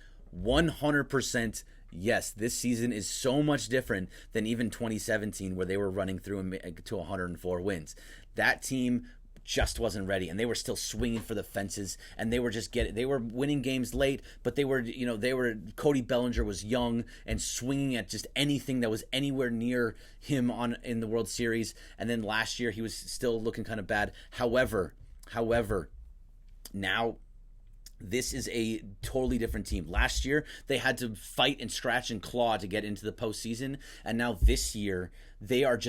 Speaker 1: 100% yes. This season is so much different than even 2017 where they were running through to 104 wins. That team just wasn't ready, and they were still swinging for the fences, and they were winning games late, but they were Cody Bellinger was young and swinging at just anything that was anywhere near him in the World Series. And then last year he was still looking kind of bad. However, now this is a totally different team. Last year, they had to fight and scratch and claw to get into the postseason. And now this year, they are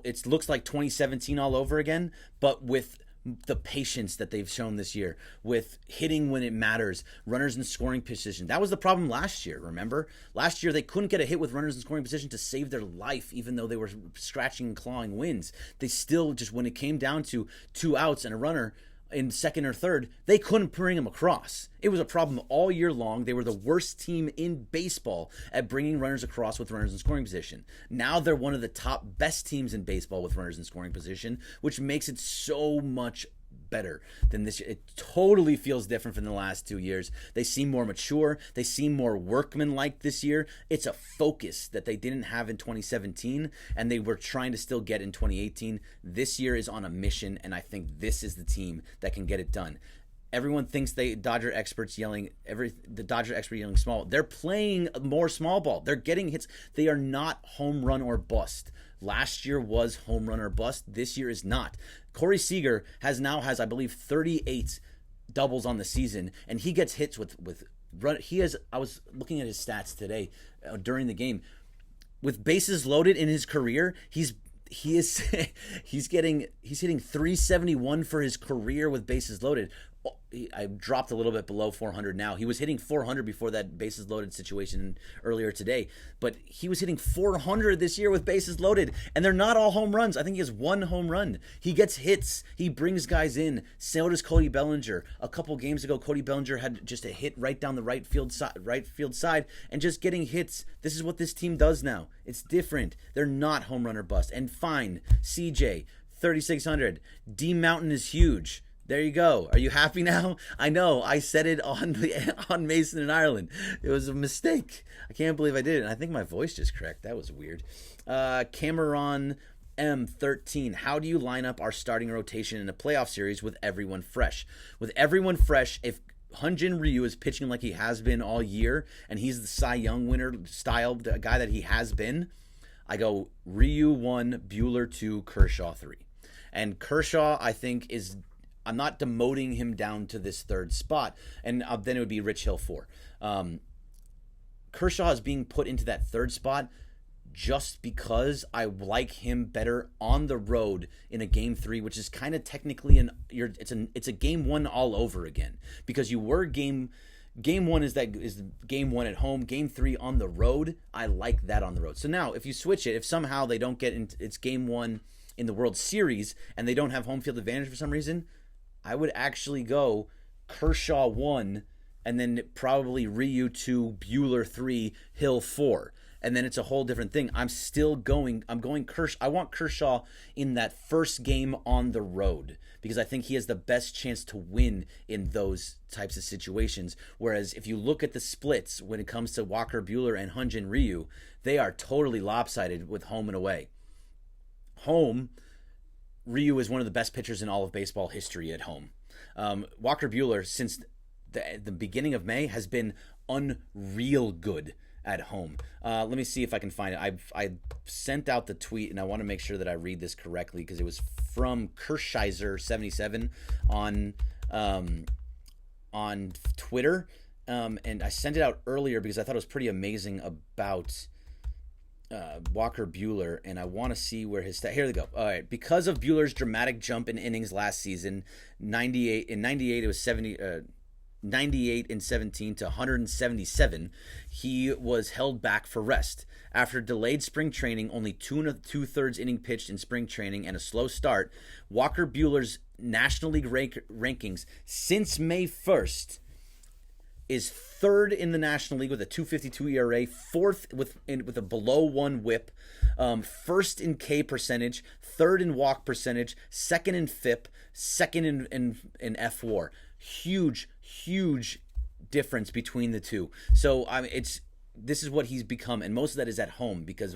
Speaker 1: it looks like 2017 all over again, but with the patience that they've shown this year, with hitting when it matters, runners in scoring position. That was the problem last year, remember? Last year, they couldn't get a hit with runners in scoring position to save their life, even though they were scratching and clawing wins. They still, just when it came down to 2 outs and a runner in second or third, they couldn't bring him across. It was a problem all year long. They were the worst team in baseball at bringing runners across with runners in scoring position. Now they're one of the top best teams in baseball with runners in scoring position, which makes it so much better than this year. It totally feels different from the last 2 years. They seem more mature. They seem more workmanlike this year. It's a focus that they didn't have in 2017, and they were trying to still get in 2018. This year is on a mission, and I think this is the team that can get it done. Everyone thinks the Dodger expert yelling small. They're playing more small ball. They're getting hits. They are not home run or bust. Last year was home run or bust. This year is not. Corey Seager has, I believe, 38 doubles on the season, and he gets hits with run. I was looking at his stats today during the game. With bases loaded in his career, he's hitting 371 for his career with bases loaded. I dropped a little bit below 400 now. He was hitting 400 before that bases loaded situation earlier today, but he was hitting 400 this year with bases loaded, and they're not all home runs. I think he has 1 home run. He gets hits. He brings guys in. So does Cody Bellinger. A couple games ago, Cody Bellinger had just a hit right down the right field side, and just getting hits. This is what this team does now. It's different. They're not home run or bust. And fine, CJ, 3,600. D Mountain is huge. There you go. Are you happy now? I know. I said it on Mason in Ireland. It was a mistake. I can't believe I did it. And I think my voice just cracked. That was weird. Cameron M13. How do you line up our starting rotation in a playoff series with everyone fresh? With everyone fresh, if Hyun-Jin Ryu is pitching like he has been all year, and he's the Cy Young winner style guy that he has been, I go Ryu 1, Buehler 2, Kershaw 3. And Kershaw, I think, I'm not demoting him down to this 3rd spot, and then it would be Rich Hill 4. Kershaw is being put into that 3rd spot just because I like him better on the road in a game 3, which is kind of technically it's a game 1 all over again, because you were game 1 is game 1 at home, game 3 on the road. I like that on the road. So now if you switch it, if somehow they don't get into it's game 1 in the World Series and they don't have home field advantage for some reason, I would actually go Kershaw 1, and then probably Ryu 2, Buehler 3, Hill 4. And then it's a whole different thing. I'm going Kershaw. I want Kershaw in that first game on the road because I think he has the best chance to win in those types of situations. Whereas if you look at the splits when it comes to Walker Buehler and Hyun-Jin Ryu, they are totally lopsided with home and away. Home, Ryu is one of the best pitchers in all of baseball history at home. Walker Buehler, since the beginning of May, has been unreal good at home. Let me see if I can find it. I sent out the tweet, and I want to make sure that I read this correctly because it was from Kershizer77 on Twitter, and I sent it out earlier because I thought it was pretty amazing about Walker Buehler, and I want to see where his here they go. All right, because of Buehler's dramatic jump in innings last season, 98 it was 98 in 17 to 177, he was held back for rest. After delayed spring training, only 2 2/3 inning pitched in spring training, and a slow start, Walker Buehler's National League rankings since May 1st is third in the National League with a 2.52 ERA, fourth with a below 1 WHIP, first in K percentage, third in walk percentage, second in FIP, second in FWAR. Huge difference between the two. So this is what he's become, and most of that is at home because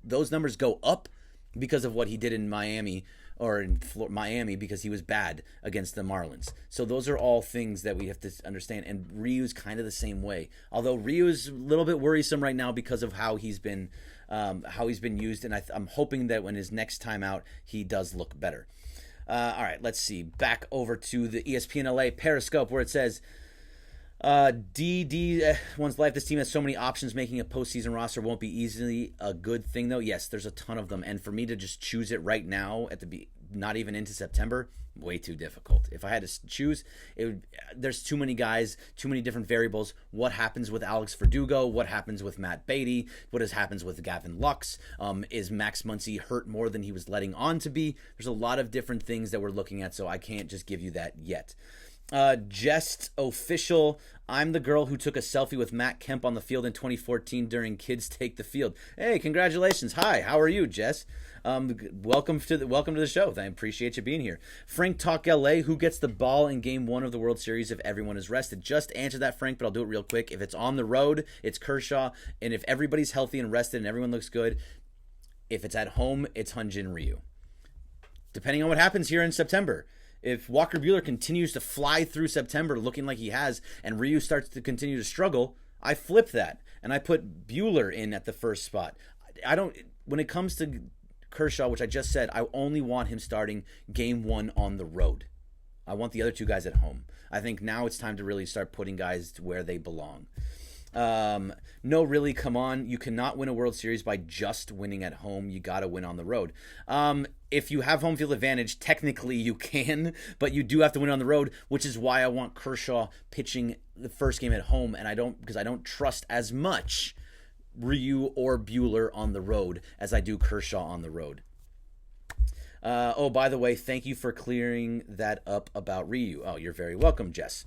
Speaker 1: those numbers go up because of what he did in Miami or in Miami because he was bad against the Marlins. So those are all things that we have to understand. And Ryu's kind of the same way. Although Ryu is a little bit worrisome right now because of how he's been used, and I'm hoping that when his next time out, he does look better. All right, let's see. Back over to the ESPN LA Periscope where it says, one's life. This team has so many options. Making a postseason roster won't be easily a good thing, though. Yes, there's a ton of them. And for me to just choose it right now not even into September, way too difficult. If I had to choose, there's too many guys, too many different variables. What happens with Alex Verdugo? What happens with Matt Beatty? What happens with Gavin Lux? Is Max Muncy hurt more than he was letting on to be? There's a lot of different things that we're looking at, so I can't just give you that yet. Jest official. I'm the girl who took a selfie with Matt Kemp on the field in 2014 during Kids Take the Field. Hey, congratulations. Hi, how are you, Jess? Welcome to the show. I appreciate you being here. Frank Talk LA, who gets the ball in Game 1 of the World Series if everyone is rested? Just answer that, Frank, but I'll do it real quick. If it's on the road, it's Kershaw, and if everybody's healthy and rested and everyone looks good, if it's at home, it's Hyun-Jin Ryu. Depending on what happens here in September. If Walker Buehler continues to fly through September looking like he has and Ryu starts to continue to struggle, I flip that and I put Buehler in at the first spot. When it comes to Kershaw, which I just said, I only want him starting Game 1 on the road. I want the other two guys at home. I think now it's time to really start putting guys to where they belong. No, really, come on. You cannot win a World Series by just winning at home. You got to win on the road. If you have home field advantage, technically you can, but you do have to win on the road, which is why I want Kershaw pitching the first game at home, because I don't trust as much Ryu or Buehler on the road as I do Kershaw on the road. By the way, thank you for clearing that up about Ryu. Oh, you're very welcome, Jess.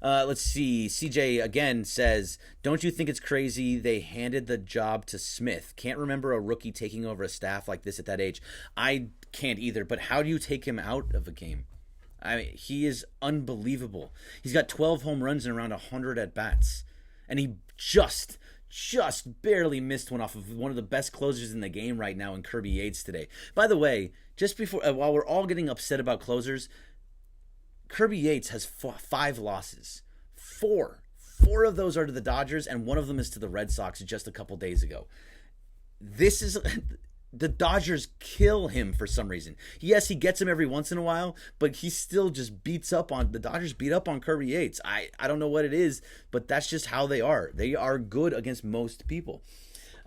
Speaker 1: Let's see. CJ again says, don't you think it's crazy they handed the job to Smith? Can't remember a rookie taking over a staff like this at that age. I can't either, but how do you take him out of a game? I mean, he is unbelievable. He's got 12 home runs and around 100 at-bats. And he just barely missed one off of one of the best closers in the game right now in Kirby Yates today. By the way, just before, while we're all getting upset about closers, Kirby Yates has 5 losses. 4 of those are to the Dodgers, and one of them is to the Red Sox just a couple days ago. The Dodgers kill him for some reason. Yes, he gets him every once in a while, but he still just the Dodgers beat up on Kirby Yates. I don't know what it is, but that's just how they are. They are good against most people.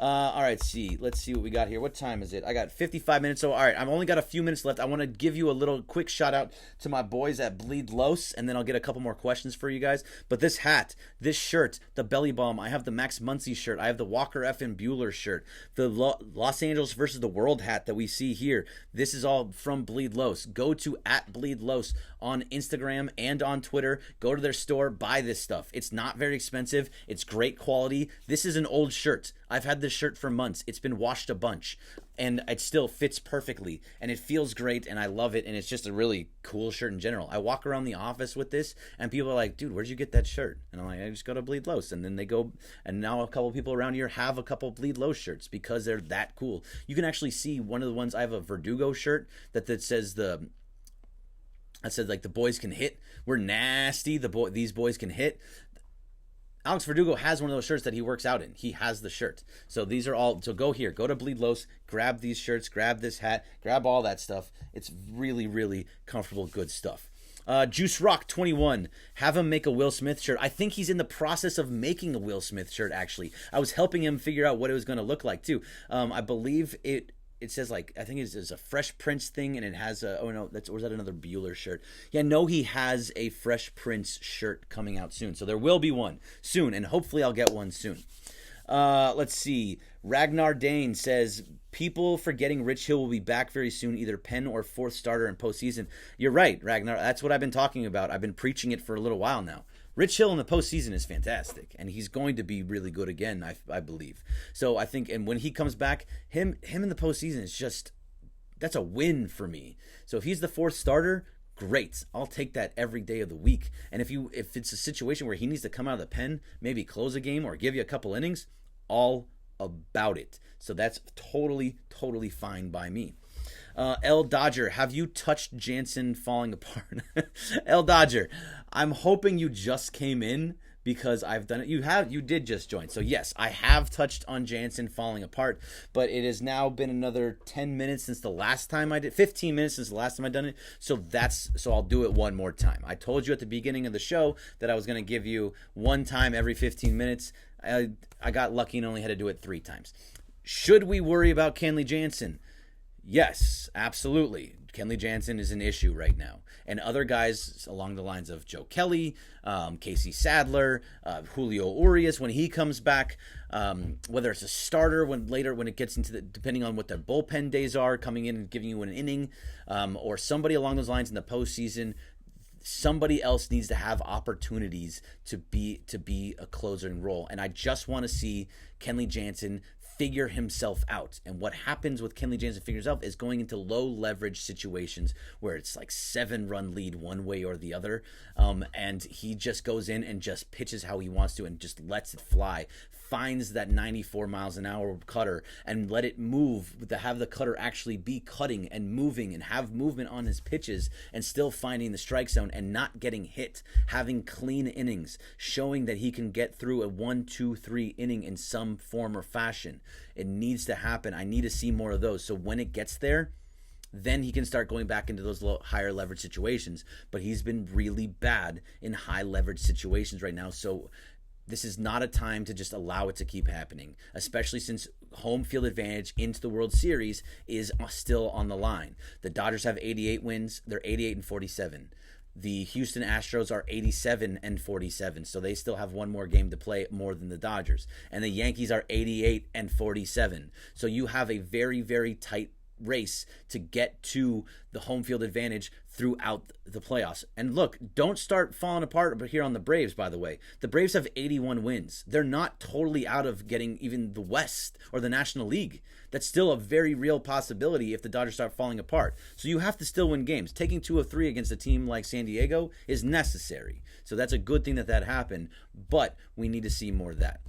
Speaker 1: All right, let's see what we got here. What time is it? I got 55 minutes. So, all right, I've only got a few minutes left. I want to give you a little quick shout out to my boys at Bleed Los, and then I'll get a couple more questions for you guys. But this hat, this shirt, the Belly Bomb, I have the Max Muncy shirt, I have the Walker F. and Bueller shirt, the Los Angeles versus the World hat that we see here. This is all from Bleed Los. Go to @BleedLos on Instagram and on Twitter. Go to their store, buy this stuff. It's not very expensive. It's great quality. This is an old shirt. I've had this shirt for months. It's been washed a bunch, and it still fits perfectly, and it feels great, and I love it, and it's just a really cool shirt in general. I walk around the office with this, and people are like, dude, where'd you get that shirt? And I'm like, I just go to Bleed Los, and then they go, and now a couple people around here have a couple Bleed Los shirts because they're that cool. You can actually see one of the ones, I have a Verdugo shirt that says like the boys can hit. We're nasty. These boys can hit. Alex Verdugo has one of those shirts that he works out in. He has the shirt. So these are all, so go here, go to Bleed Los, grab these shirts, grab this hat, grab all that stuff. It's really, really comfortable, good stuff. Juice Rock 21, have him make a Will Smith shirt. I think he's in the process of making a Will Smith shirt, actually. I was helping him figure out what it was going to look like, too. I believe it says, like, I think it's a Fresh Prince thing, and it has a, oh no, or is that another Bueller shirt? Yeah, no, he has a Fresh Prince shirt coming out soon. So there will be one soon, and hopefully I'll get one soon. Let's see. Ragnar Dane says, people forgetting Rich Hill will be back very soon, either pen or fourth starter in postseason. You're right, Ragnar. That's what I've been talking about. I've been preaching it for a little while now. Rich Hill in the postseason is fantastic, and he's going to be really good again, I believe. So I think, and when he comes back, him in the postseason is just, that's a win for me. So if he's the fourth starter, great. I'll take that every day of the week. And if it's a situation where he needs to come out of the pen, maybe close a game or give you a couple innings, all about it. So that's totally, totally fine by me. L Dodger, have you touched Jansen falling apart? L Dodger, I'm hoping you just came in because I've done it. You did just join. So yes, I have touched on Jansen falling apart, but it has now been another 10 minutes since the last time I did, 15 minutes since the last time I done it. So I'll do it one more time. I told you at the beginning of the show that I was going to give you one time every 15 minutes. I got lucky and only had to do it 3 times. Should we worry about Kenley Jansen? Yes, absolutely. Kenley Jansen is an issue right now. And other guys along the lines of Joe Kelly, Casey Sadler, Julio Urias, when he comes back, whether it's a starter when it gets into depending on what their bullpen days are, coming in and giving you an inning, or somebody along those lines in the postseason, somebody else needs to have opportunities to be a closer and role. And I just want to see Kenley Jansen figure himself out. And what happens with Kenley Jansen figures out is going into low leverage situations where it's like 7-run lead one way or the other. And he just goes in and just pitches how he wants to and just lets it fly. Finds that 94 miles an hour cutter and let it move, to have the cutter actually be cutting and moving and have movement on his pitches and still finding the strike zone and not getting hit, having clean innings, showing that he can get through a 1, 2, 3 inning in some form or fashion. It needs to happen. I need to see more of those. So when it gets there, then he can start going back into those higher leverage situations. But he's been really bad in high leverage situations right now. So this is not a time to just allow it to keep happening, especially since home field advantage into the World Series is still on the line. The Dodgers have 88 wins. They're 88-47. The Houston Astros are 87-47, so they still have one more game to play more than the Dodgers. And the Yankees are 88-47. So you have a very, very tight race to get to the home field advantage throughout the playoffs. And look, don't start falling apart here on the Braves, by the way. The Braves have 81 wins. They're not totally out of getting even the West or the National League. That's still a very real possibility if the Dodgers start falling apart. So you have to still win games. Taking 2 of 3 against a team like San Diego is necessary. So that's a good thing that happened, but we need to see more of that.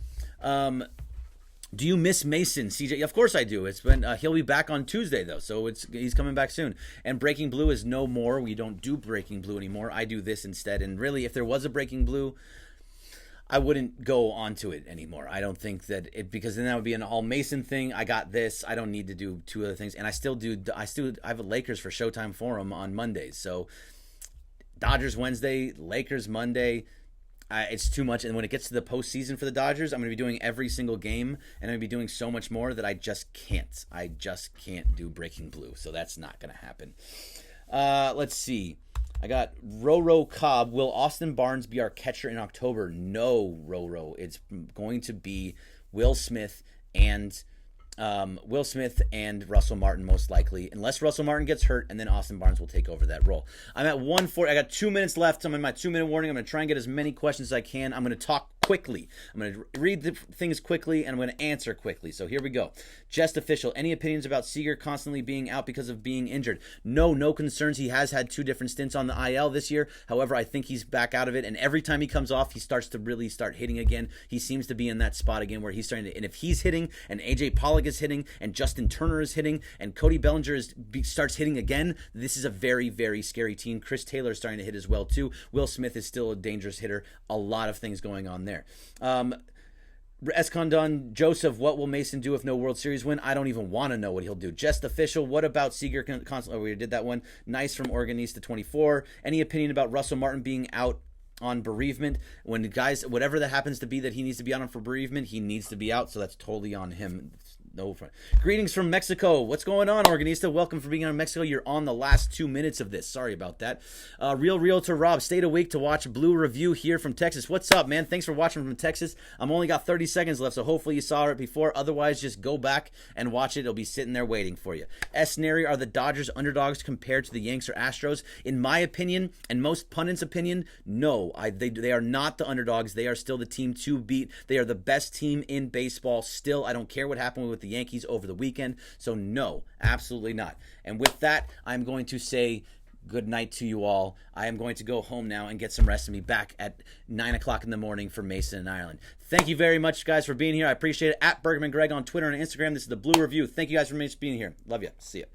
Speaker 1: Do you miss Mason, CJ? Of course I do. It's been he'll be back on Tuesday though, so he's coming back soon. And Breaking Blue is no more. We don't do Breaking Blue anymore. I do this instead. And really, if there was a Breaking Blue, I wouldn't go onto it anymore. I don't think that because then that would be an all Mason thing. I got this. I don't need to do 2 other things. And I have a Lakers for Showtime Forum on Mondays. So Dodgers Wednesday, Lakers Monday. It's too much. And when it gets to the postseason for the Dodgers, I'm going to be doing every single game, and I'm going to be doing so much more that I just can't. I just can't do Breaking Blue, so that's not going to happen. Let's see. I got Roro Cobb. Will Austin Barnes be our catcher in October? No, Roro. It's going to be Will Smith and Russell Martin, most likely, unless Russell Martin gets hurt, and then Austin Barnes will take over that role. I'm at 1:40. I got 2 minutes left. I'm in my 2-minute warning. I'm going to try and get as many questions as I can. I'm going to talk quickly. I'm going to read the things quickly, and I'm going to answer quickly. So here we go. Just official. Any opinions about Seager constantly being out because of being injured? No concerns. He has had 2 different stints on the IL this year. However, I think he's back out of it, and every time he comes off, he starts to really start hitting again. He seems to be in that spot again where he's starting to, and if he's hitting, and AJ Pollock is hitting, and Justin Turner is hitting, and Cody Bellinger starts hitting again, this is a very, very scary team. Chris Taylor is starting to hit as well, too. Will Smith is still a dangerous hitter. A lot of things going on there. Escondon Joseph, what will Mason do if no World Series win? I don't even want to know what he'll do. Just official. What about Seager? We did that one. Nice from Organista 24. Any opinion about Russell Martin being out on bereavement? When guys, whatever that happens to be that he needs to be out on for bereavement, he needs to be out. So that's totally on him. No front. Greetings from Mexico. What's going on, Organista? Welcome for being on Mexico. You're on the last 2 minutes of this. Sorry about that. Real Realtor Rob stayed awake to watch Blue Review here from Texas. What's up, man? Thanks for watching from Texas. I'm only got 30 seconds left, so hopefully you saw it before. Otherwise, just go back and watch it. It'll be sitting there waiting for you. S. Neri, are the Dodgers underdogs compared to the Yanks or Astros? In my opinion, and most pundits' opinion, no. They are not the underdogs. They are still the team to beat. They are the best team in baseball still. I don't care what happened with the Yankees over the weekend. So no, absolutely not. And with that, I'm going to say good night to you all. I am going to go home now and get some rest and be back at 9 o'clock in the morning for Mason and Ireland. Thank you very much, guys, for being here. I appreciate it. At Bergman Greg on Twitter and Instagram. This is the Blue Review. Thank you guys for being here. Love you. See you.